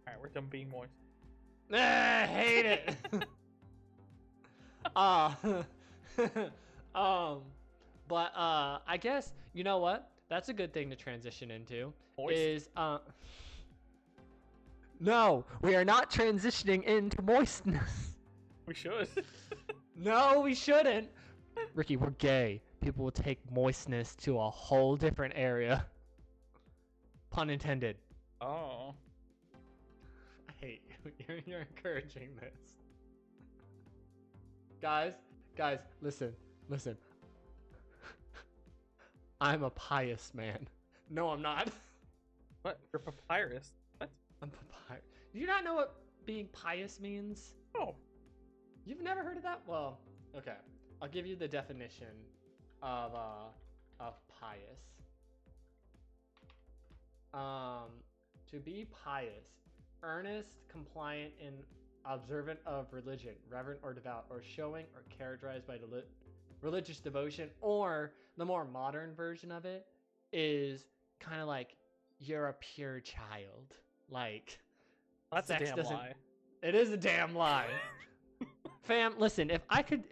B: Alright, we're done being moist.
A: Hate it. But I guess you know what? That's a good thing to transition into.
B: Moist?
A: Is no, we are not transitioning into moistness.
B: We should.
A: No, we shouldn't. Rikki, we're gay. People will take moistness to a whole different area. Pun intended.
B: Oh.
A: I hate you. You're encouraging this. Guys, listen. I'm a pious man. No, I'm not.
B: What? You're papyrus. What?
A: I'm papyrus. Do you not know what being pious means?
B: Oh.
A: You've never heard of that? Well, okay. I'll give you the definition of pious. To be pious, earnest, compliant, and observant of religion, reverent or devout, or showing or characterized by religious devotion, or the more modern version of it is kind of like you're a pure child. Like,
B: That's a
A: sex
B: damn
A: doesn't-
B: lie.
A: It is a damn lie. Fam, listen, if I could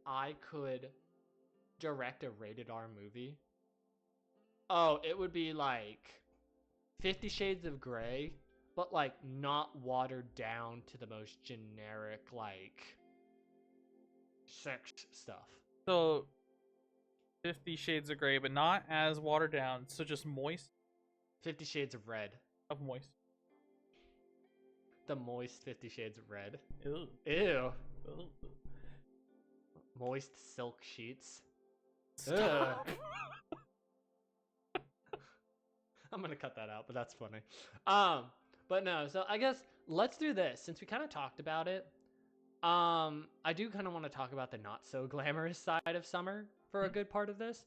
A: I could direct a rated R movie, oh, it would be like 50 Shades of Grey, but like not watered down to the most generic like sex stuff.
B: So, 50 Shades of Grey, but not as watered down. So just moist
A: 50 Shades of Red.
B: of moist.
A: The moist 50 Shades of Red.
B: Ew.
A: Ew.
B: Ew.
A: Moist silk sheets.
B: Stop.
A: I'm gonna cut that out, but that's funny. But no, so I guess let's do this since we kind of talked about it. I do kind of want to talk about the not so glamorous side of summer for a good part of this,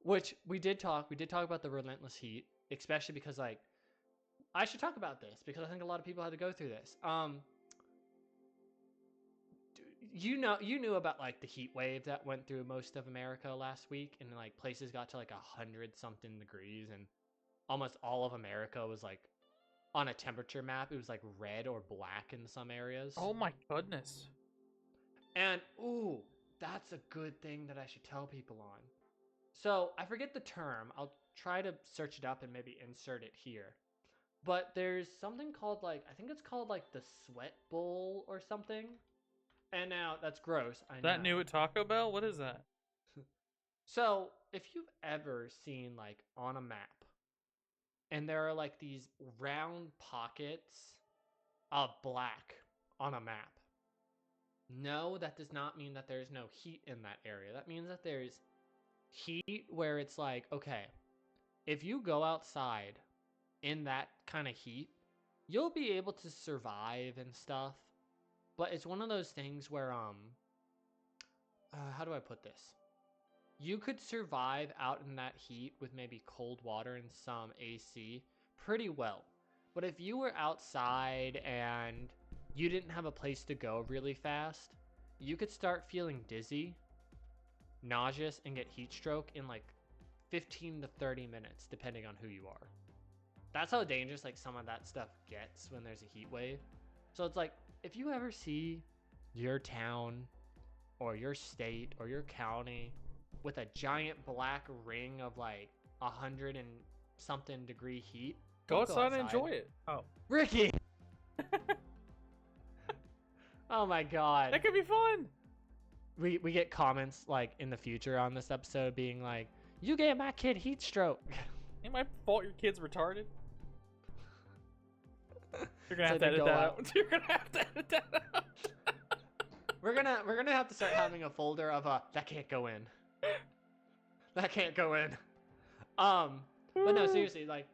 A: which we did talk about the relentless heat, especially because like I should talk about this because I think a lot of people had to go through this. You knew about like the heat wave that went through most of America last week, and like places got to like 100 something degrees, and almost all of America was like on a temperature map. It was like red or black in some areas.
B: Oh my goodness.
A: And ooh, that's a good thing that I should tell people on. So I forget the term. I'll try to search it up and maybe insert it here. But there's something called like, I think it's called like the sweat bowl or something. And now that's gross. I know.
B: That new at Taco Bell? What is that?
A: So if you've ever seen like on a map, and there are like these round pockets of black on a map, no, that does not mean that there's no heat in that area. That means that there's heat where it's like, okay, if you go outside in that kind of heat, you'll be able to survive and stuff. But it's one of those things where, how do I put this? You could survive out in that heat with maybe cold water and some AC pretty well. But if you were outside and you didn't have a place to go really fast, you could start feeling dizzy, nauseous, and get heat stroke in like 15 to 30 minutes, depending on who you are. That's how dangerous like some of that stuff gets when there's a heat wave. So it's like, if you ever see your town or your state or your county with a giant black ring of like 100 and something degree heat,
B: Go outside and enjoy it. Oh.
A: Rikki! Oh my god.
B: That could be fun.
A: We get comments like in the future on this episode being like, you gave my kid heat stroke.
B: Ain't my fault your kid's retarded. You're gonna
A: So
B: have to
A: they
B: edit
A: go
B: that
A: out.
B: out. You're gonna have to edit that out.
A: We're gonna have to start having a folder of that can't go in. That can't go in. But no, seriously, like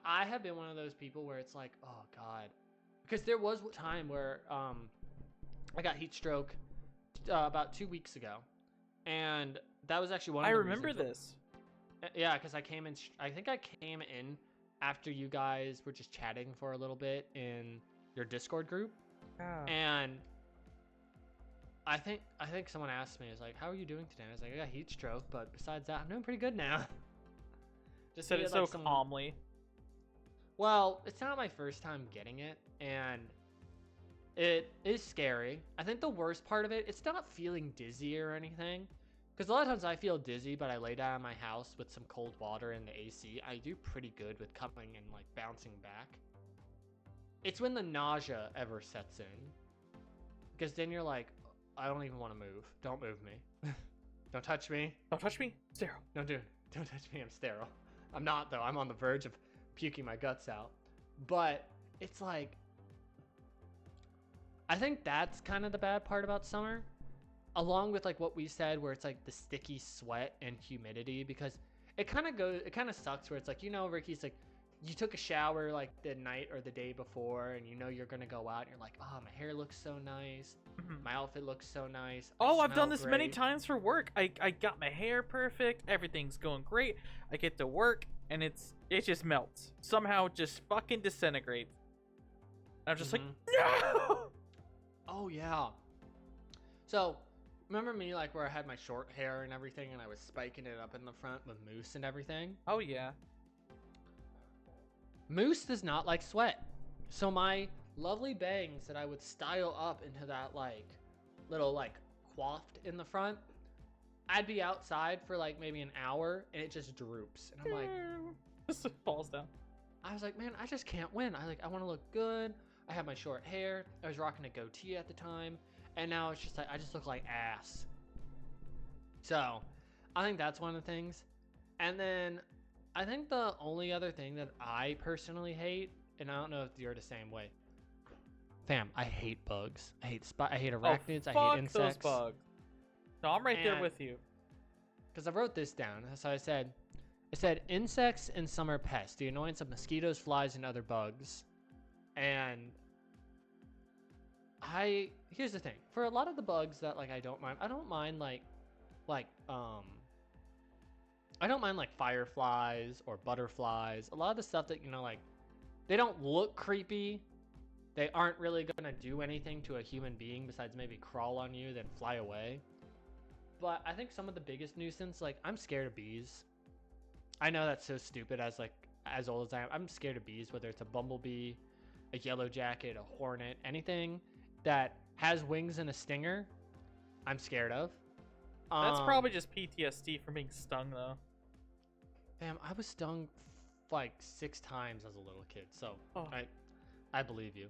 A: I have been one of those people where it's like, oh god, because there was a time where I got heat stroke about 2 weeks ago, and that was actually one of the
B: remember
A: reasons
B: this.
A: Yeah, because I came in. I think I came in after you guys were just chatting for a little bit in your Discord group, and I think someone asked me, "Is like, how are you doing today?" I was like, "I got heat stroke, but besides that, I'm doing pretty good now." Just
B: Said it so calmly.
A: Well, it's not my first time getting it, and it is scary. I think the worst part of it, it's not feeling dizzy or anything. Because a lot of times I feel dizzy, but I lay down in my house with some cold water and the AC. I do pretty good with coming and like bouncing back. It's when the nausea ever sets in. Because then you're like, I don't even want to move. Don't move me. Don't touch me.
B: Don't touch me. Sterile.
A: Don't touch me. I'm sterile. I'm not though. I'm on the verge of puking my guts out. But it's like, I think that's kind of the bad part about summer. Along with like what we said, where it's like the sticky sweat and humidity, because it kind of sucks where it's like, Rikki's like, you took a shower like the night or the day before, and you're gonna go out and you're like, oh, my hair looks so nice, my outfit looks so nice.
B: Oh, I've done this many times for work. I got my hair perfect, everything's going great. I get to work and it just melts. Somehow it just fucking disintegrates. And I'm just like, no!
A: Oh yeah. So remember me like where I had my short hair and everything, and I was spiking it up in the front with mousse and everything?
B: Oh yeah.
A: Mousse does not like sweat. So my lovely bangs that I would style up into that like little like coiffed in the front, I'd be outside for like maybe an hour and it just droops. And I'm like,
B: just falls down.
A: I was like, man, I just can't win. I want to look good. I have my short hair. I was rocking a goatee at the time. And now it's just like, I just look like ass. So I think that's one of the things. And then I think the only other thing that I personally hate, and I don't know if you're the same way. Fam, I hate bugs. I hate arachnids. I hate insects.
B: Those bugs. No, I'm right there with you.
A: Because I wrote this down. So I said insects and summer pests, the annoyance of mosquitoes, flies, and other bugs. And here's the thing. For a lot of the bugs that like I don't mind I don't mind like fireflies or butterflies. A lot of the stuff that, like, they don't look creepy. They aren't really gonna do anything to a human being besides maybe crawl on you then fly away. But I think some of the biggest nuisance, like, I'm scared of bees. I know that's so stupid as old as I am. I'm scared of bees, whether it's a bumblebee, a yellow jacket, a hornet, anything that has wings and a stinger, I'm scared of.
B: That's probably just PTSD from being stung, though.
A: Fam, I was stung like 6 times as a little kid, so I believe you.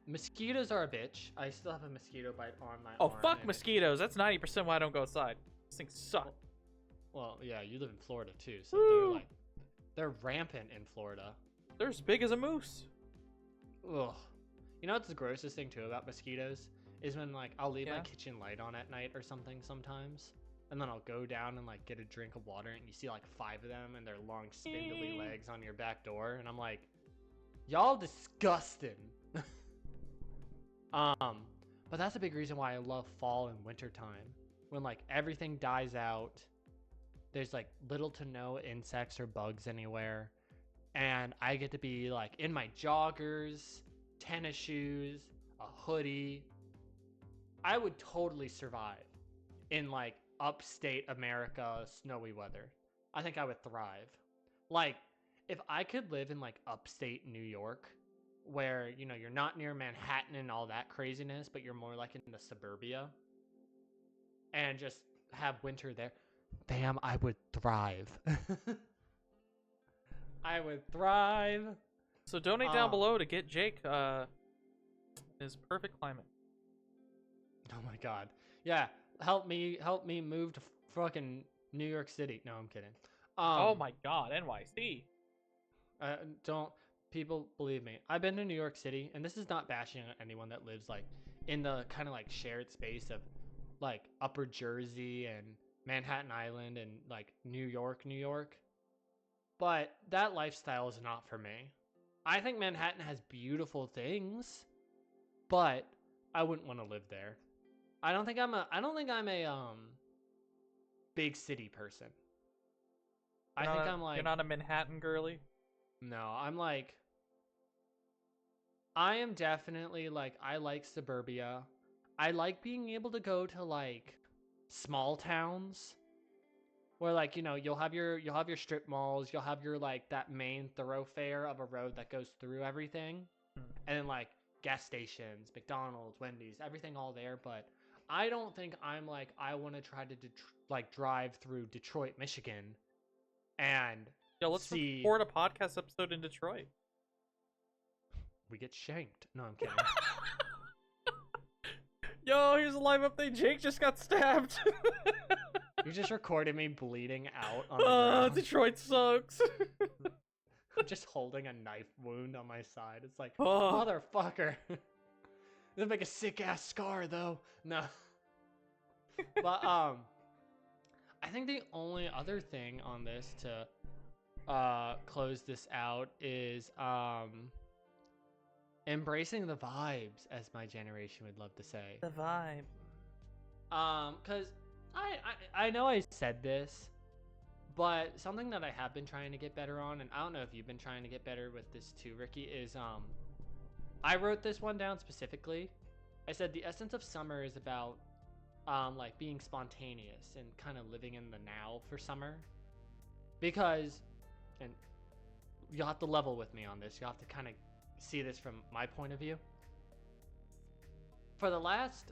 A: Mosquitoes are a bitch. I still have a mosquito bite on my arm.
B: Oh, fuck mosquitoes. That's 90% why I don't go outside. These things suck.
A: Well, yeah, you live in Florida too, so they're rampant in Florida.
B: They're as big as a moose.
A: Ugh. You know what's the grossest thing too about mosquitoes? Is when like I'll leave my kitchen light on at night or something sometimes, and then I'll go down and like get a drink of water, and you see like 5 of them and their long spindly legs on your back door, and I'm like, y'all disgusting. But that's a big reason why I love fall and winter time, when like everything dies out. There's like little to no insects or bugs anywhere, and I get to be like in my joggers, tennis shoes, a hoodie. I would totally survive in like upstate America snowy weather. I think I would thrive. Like, if I could live in like upstate New York, where, you're not near Manhattan and all that craziness, but you're more like in the suburbia, and just have winter there, damn, I would thrive. I would thrive.
B: So donate down below to get Jake his perfect climate.
A: Oh my god. Yeah, help me move to fucking New York City. No, I'm kidding.
B: Oh my god, NYC.
A: Don't people believe me. I've been to New York City, and this is not bashing on anyone that lives like in the kind of like shared space of like Upper Jersey and Manhattan Island and like New York. But that lifestyle is not for me. I think Manhattan has beautiful things, but I wouldn't want to live there. I don't think I'm a big city person.
B: You're not a Manhattan girly?
A: No, I am definitely like, I like suburbia. I like being able to go to like small towns where like, you'll have your strip malls, you'll have your like that main thoroughfare of a road that goes through everything. And then like gas stations, McDonald's, Wendy's, everything all there, but I don't think I'm like, I want to try to drive through Detroit, Michigan and
B: let's record a podcast episode in Detroit.
A: We get shanked. No, I'm kidding.
B: Yo, here's a live update. Jake just got stabbed.
A: You just recorded me bleeding out on the ground.
B: Detroit sucks.
A: I'm just holding a knife wound on my side. It's like, motherfucker. It'll make a sick ass scar though. No. But I think the only other thing on this to close this out is embracing the vibes, as my generation would love to say.
B: The vibe.
A: Cause I know I said this, but something that I have been trying to get better on, and I don't know if you've been trying to get better with this too, Rikki, is I wrote this one down specifically. I said the essence of summer is about like being spontaneous and kind of living in the now for summer. Because, and you'll have to level with me on this, you'll have to kind of see this from my point of view. For the last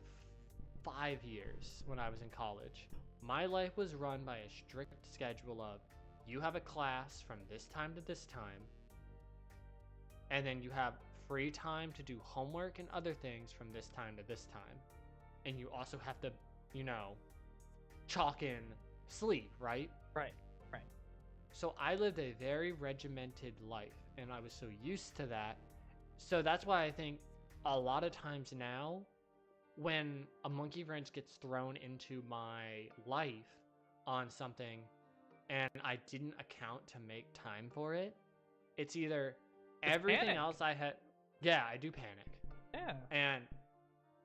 A: 5 years when I was in college, my life was run by a strict schedule of, you have a class from this time to this time, and then you have free time to do homework and other things from this time to this time. And you also have to, chalk in sleep, right?
B: Right.
A: So I lived a very regimented life, and I was so used to that. So that's why I think a lot of times now, when a monkey wrench gets thrown into my life on something and I didn't account to make time for it, it's either everything
B: panic.
A: else I had. Yeah, I do panic.
B: Yeah.
A: And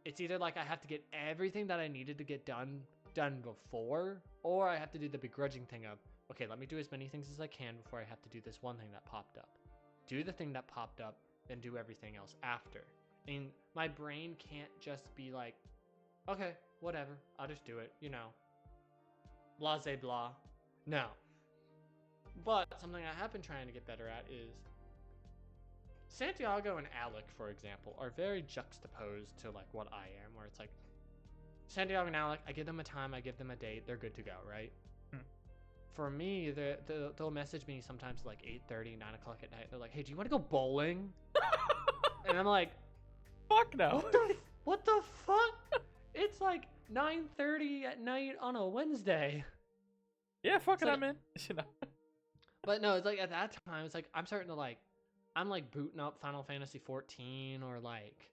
A: it's either like I have to get everything that I needed to get done before, or I have to do the begrudging thing of, okay, let me do as many things as I can before I have to do this one thing that popped up. Do the thing that popped up, then do everything else after. I mean, my brain can't just be like, okay, whatever, I'll just do it, blase blah. No. But something I have been trying to get better at is Santiago and Alec, for example, are very juxtaposed to like what I am, where it's like Santiago and Alec, I give them a time, I give them a date, they're good to go, right? For me, they'll message me sometimes like 8:30, 9 o'clock at night. They're like, hey, do you want to go bowling? And I'm like,
B: fuck no.
A: What the fuck? It's like 9:30 at night on a Wednesday.
B: Yeah, fuck it,
A: like,
B: I'm in.
A: But no, it's like at that time, it's like I'm starting to like, I'm like booting up Final Fantasy 14 or like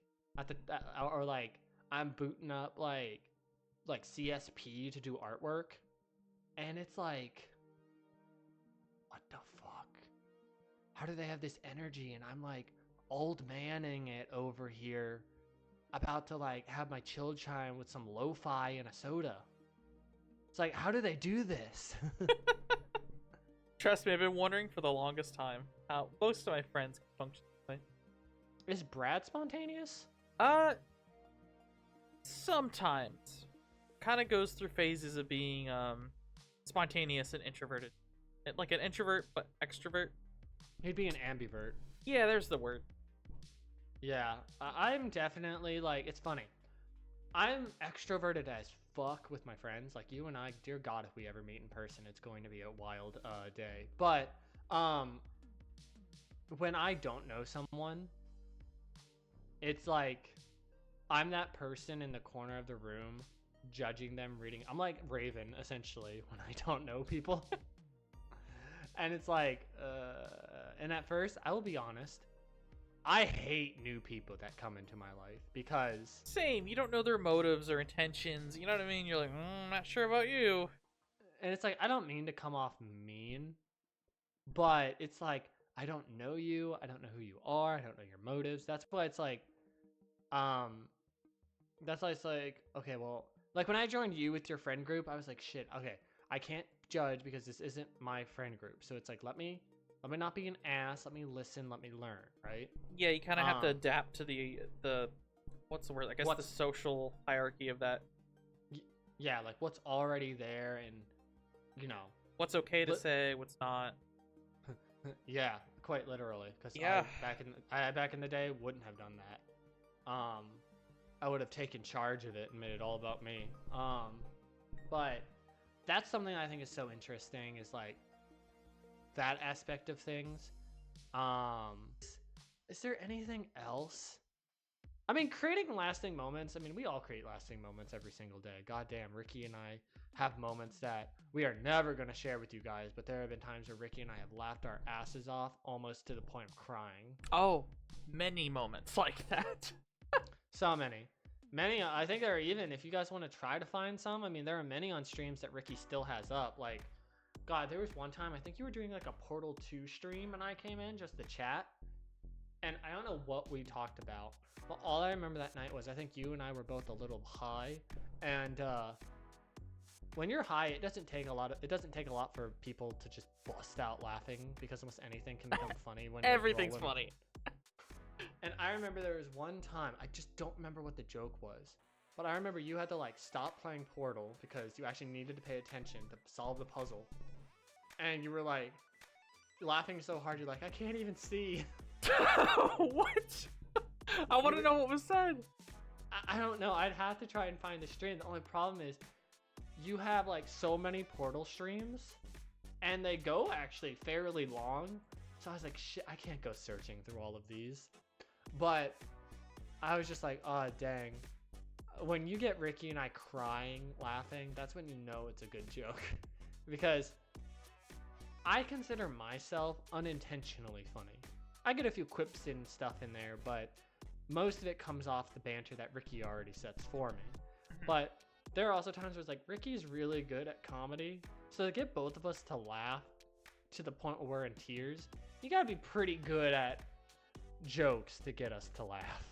A: I'm booting up like CSP to do artwork, and it's like, what the fuck? How do they have this energy? And I'm like old manning it over here, about to like have my chill chime with some lo-fi and a soda. It's like, how do they do this?
B: Trust me, I've been wondering for the longest time how most of my friends function.
A: Is Brad spontaneous?
B: Sometimes. Kind of goes through phases of being spontaneous and introverted. Like an introvert, but extrovert.
A: He'd be an ambivert.
B: Yeah, there's the word.
A: Yeah, I'm definitely like, it's funny. I'm extroverted as fuck with my friends. Like you and I, dear God, if we ever meet in person, it's going to be a wild day. But when I don't know someone, it's like I'm that person in the corner of the room judging them reading. I'm like Raven, essentially, when I don't know people. And it's like, and at first, I will be honest, I hate new people that come into my life because...
B: Same, you don't know their motives or intentions, you know what I mean? You're like, not sure about you.
A: And it's like, I don't mean to come off mean, but it's like, I don't know you, I don't know who you are, I don't know your motives. That's why it's like, okay, well, like when I joined you with your friend group, I was like, shit, okay, I can't judge because this isn't my friend group. So it's like, let me not be an ass, let me listen, let me learn, right?
B: Yeah, you kind of have to adapt to the what's the word? I guess the social hierarchy of that.
A: Yeah, like what's already there, and
B: what's okay to say, what's not.
A: Yeah, quite literally, because back in the day wouldn't have done that. I would have taken charge of it and made it all about me. But that's something I think is so interesting, is like that aspect of things. Is there anything else? I mean, creating lasting moments. I mean, we all create lasting moments every single day. Goddamn, Rikki and I have moments that we are never going to share with you guys, but there have been times where Rikki and I have laughed our asses off almost to the point of crying.
B: Oh, many moments like that.
A: So many. Many, I think there are even, if you guys want to try to find some, I mean, there are many on streams that Rikki still has up. Like, God, there was one time, I think you were doing like a Portal 2 stream and I came in just to chat. And I don't know what we talked about, but all I remember that night was I think you and I were both a little high. And when you're high, it doesn't take a lot for people to just bust out laughing, because almost anything can become funny when
B: everything's funny.
A: And I remember there was one time, I just don't remember what the joke was, but I remember you had to like stop playing Portal because you actually needed to pay attention to solve the puzzle. And you were like laughing so hard, you're like, I can't even see.
B: What? I want to know what was said.
A: I don't know. I'd have to try and find the stream. The only problem is you have like so many Portal streams and they go actually fairly long. So I was like, shit, I can't go searching through all of these. But I was just like, oh, dang. when you get Rikki and I crying, laughing, that's when you know it's a good joke. Because I consider myself unintentionally funny. I get a few quips and stuff in there, but most of it comes off the banter that Rikki already sets for me. But there are also times where it's like, Rikki's really good at comedy, so to get both of us to laugh to the point where we're in tears, you gotta be pretty good at jokes to get us to laugh.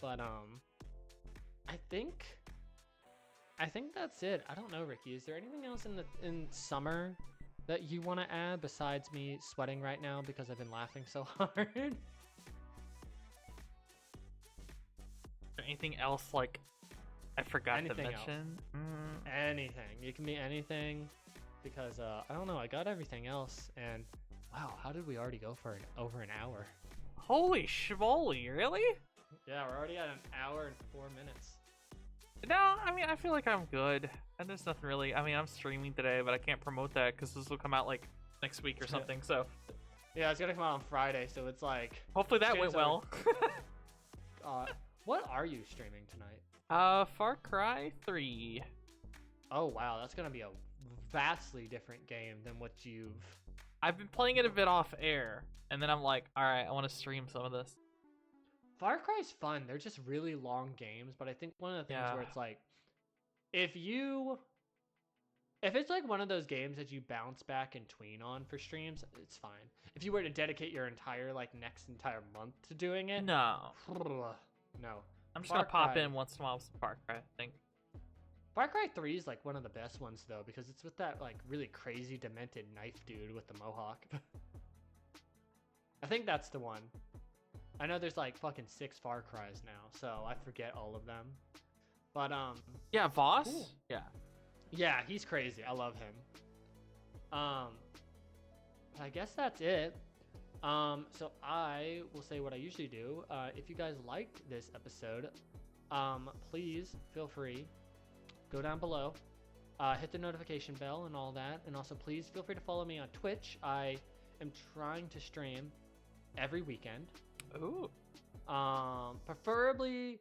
A: But I think that's it. I don't know, Rikki. Is there anything else in summer that you want to add besides me sweating right now because I've been laughing so hard?
B: Is there anything else like I forgot to mention?
A: Anything. It can be anything because I don't know. I got everything else, and wow, how did we already go for over an hour?
B: Holy schmoly, really?
A: Yeah, we're already at an hour and 4 minutes.
B: No, I mean, I feel like I'm good. And there's nothing really. I mean, I'm streaming today, but I can't promote that because this will come out like next week or something. So
A: yeah, it's gonna come out on Friday, so it's like
B: hopefully that went well.
A: What are you streaming tonight?
B: Far Cry 3.
A: Oh wow, that's gonna be a vastly different game than what you've.
B: I've been playing it a bit off air, and then I'm like, all right, I want to stream some of this.
A: Far Cry's fun. They're just really long games, but I think one of the things where it's like, if it's like one of those games that you bounce back and tween on for streams, it's fine. If you were to dedicate your entire next entire month to doing it,
B: no. I'm just gonna pop in once in a while with some Far Cry, I think.
A: Far Cry 3 is like one of the best ones though, because it's with that like really crazy demented knife dude with the mohawk. I think that's the one. I know there's like fucking 6 Far Cries now, so I forget all of them. But
B: yeah, Voss.
A: Cool. Yeah, he's crazy. I love him. I guess that's it. So I will say what I usually do. If you guys liked this episode, please feel free, go down below, hit the notification bell and all that, and also please feel free to follow me on Twitch. I am trying to stream every weekend.
B: Ooh.
A: Preferably,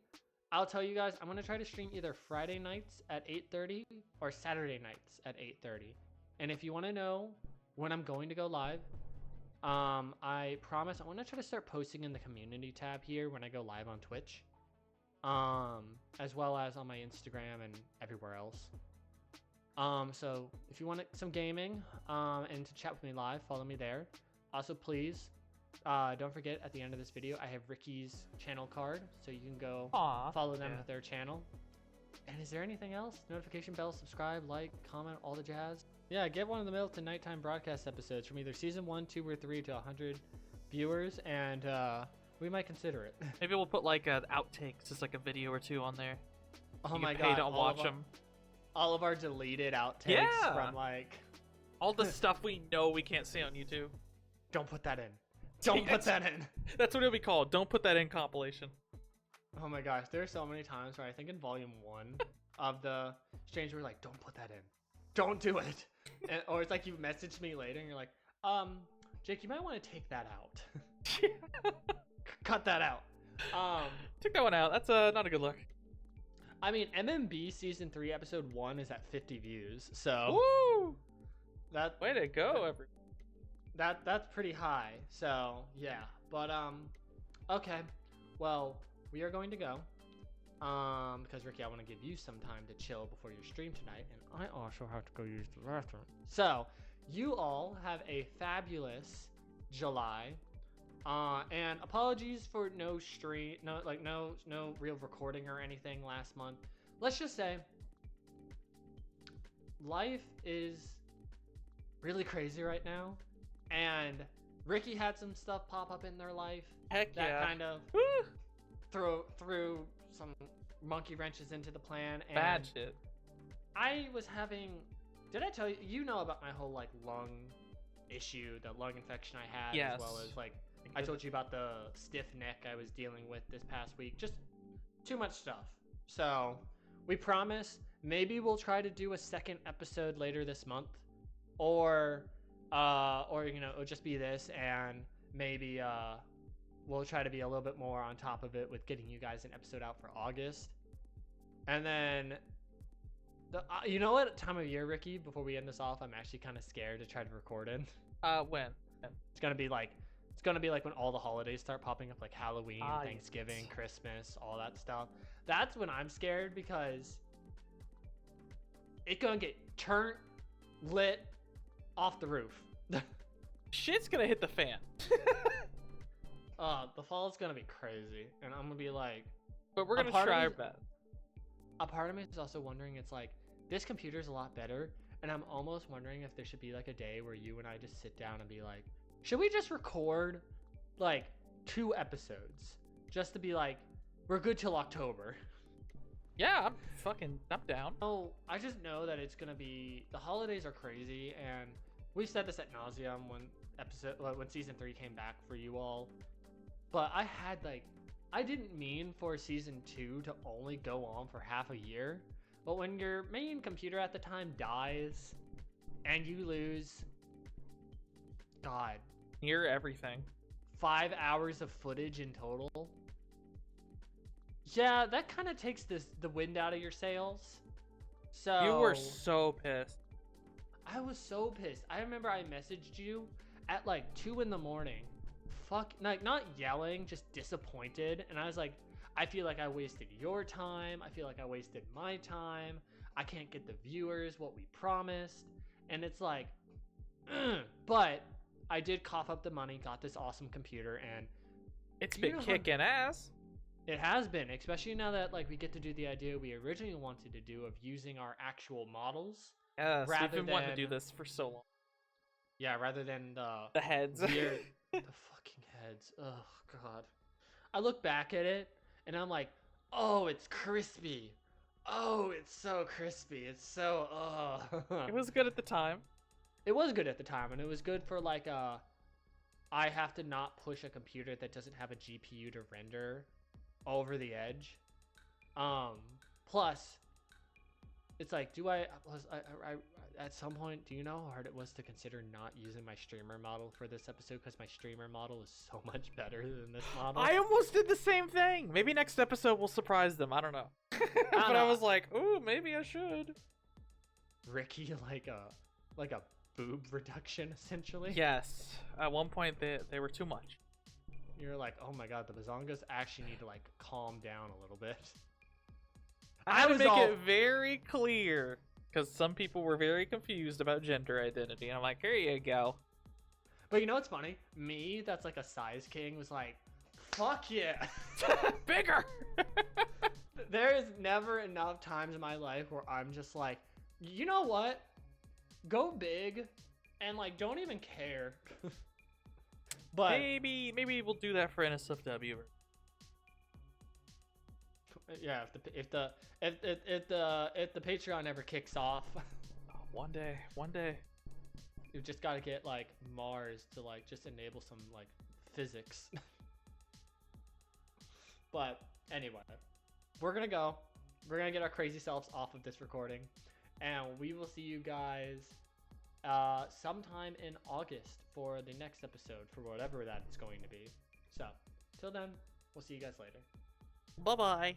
A: I'll tell you guys, I'm gonna try to stream either Friday nights at 8:30 or Saturday nights at 8:30. And if you want to know when I'm going to go live, I promise I'm gonna try to start posting in the community tab here when I go live on Twitch, as well as on my Instagram and everywhere else. So if you want some gaming, and to chat with me live, follow me there. Also, please. Don't forget, at the end of this video, I have Rikki's channel card, so you can go follow them with their channel. And is there anything else? Notification bell, subscribe, like, comment, all the jazz. Yeah, get one of the Middleton Nytetime Broadcast episodes from either season 1, 2, or 3 to 100 viewers, and we might consider it.
B: Maybe we'll put like an outtakes, just like a video or two on there.
A: Oh my god!
B: Pay to watch them.
A: All of our deleted outtakes from like
B: all the stuff we know we can't see on YouTube.
A: Don't put that in. Don't put that in.
B: That's what it'll be called. Don't put that in compilation.
A: Oh my gosh, there's so many times where I think in volume 1 of the Strange we're like, don't put that in. Don't do it. Or it's like you messaged me later and you're like, Jake, you might want to take that out. Cut that out.
B: Took that one out. That's not a good look.
A: I mean, MNB season 3 episode 1 is at 50 views, so
B: woo!
A: That
B: way to go, everyone.
A: That's pretty high. So yeah, but okay. Well, we are going to go. Because Rikki, I want to give you some time to chill before your stream tonight, and I also have to go use the bathroom. So you all have a fabulous July. And apologies for no stream, no real recording or anything last month. Let's just say life is really crazy right now, and Rikki had some stuff pop up in their life.
B: Heck
A: that
B: yeah.
A: kind of threw some monkey wrenches into the plan. And
B: bad shit.
A: I was having, did I tell you, you know about my whole like lung issue, the lung infection I had,
B: yes.
A: As well as like I told you about the stiff neck I was dealing with this past week. Just too much stuff. So we promise maybe we'll try to do a second episode later this month, or you know, it'll just be this, and maybe we'll try to be a little bit more on top of it with getting you guys an episode out for August. And then, you know what time of year, Ricky? Before we end this off, I'm actually kind of scared to try to record in.
B: When?
A: It's gonna be like when all the holidays start popping up, like Halloween, Thanksgiving,
B: yes.
A: Christmas, all that stuff. That's when I'm scared because it's gonna get turned, lit, off the roof.
B: Shit's gonna hit the fan.
A: The fall is gonna be crazy, and I'm gonna be like,
B: But we're gonna try our best.
A: a part of me is also wondering, it's like, this computer's a lot better, and I'm almost wondering if there should be like a day where you and I just sit down and be like, should we just record like 2 episodes just to be like, we're good till October?
B: Yeah, I'm down.
A: Oh, I just know that it's gonna be, the holidays are crazy, and we've said this at nauseum when season 3 came back for you all, but I didn't mean for season 2 to only go on for half a year, but when your main computer at the time dies and you lose, God,
B: Near everything.
A: 5 hours of footage in total, yeah, that kind of takes the wind out of your sails. So
B: You were so pissed.
A: I was so pissed. I remember I messaged you at like 2 in the morning. Like, not yelling, just disappointed. And I was like, I feel like I wasted your time. I feel like I wasted my time. I can't get the viewers what we promised. And it's like, but I did cough up the money, got this awesome computer, and
B: It's been kicking ass.
A: it has been, especially now that like we get to do the idea we originally wanted to do of using our actual models.
B: Yes, we've
A: rather
B: been wanting to do
A: than-
B: this for so long.
A: Yeah, rather than
B: The heads.
A: weird, the fucking heads. Oh God. I look back at it and I'm like, oh, it's crispy. Oh, it's so crispy. It's so
B: It was good at the time.
A: It was good at the time, and it was good for like I have to not push a computer that doesn't have a GPU to render over the edge. Plus, it's like, at some point, do you know how hard it was to consider not using my streamer model for this episode because my streamer model is so much better than this model?
B: I almost did the same thing. Maybe next episode we'll surprise them. I don't know. But I was like, ooh, maybe I should.
A: Ricky, like a boob reduction, essentially.
B: Yes. At one point they were too much.
A: You're like, oh my God, the bazongas actually need to like calm down a little bit.
B: I had to make it very clear because some people were very confused about gender identity. And I'm like, here you go.
A: But you know what's funny? Me, that's like a size king, was like, fuck yeah.
B: Bigger.
A: There is never enough times in my life where I'm just like, you know what? Go big and like don't even care. But
B: maybe we'll do that for NSFW.
A: yeah, if the Patreon ever kicks off,
B: One day.
A: you've just got to get like Mars to like just enable some like physics. But anyway, we're gonna go. We're gonna get our crazy selves off of this recording, and we will see you guys sometime in August for the next episode, for whatever that is going to be. So till then, we'll see you guys later.
B: Bye bye.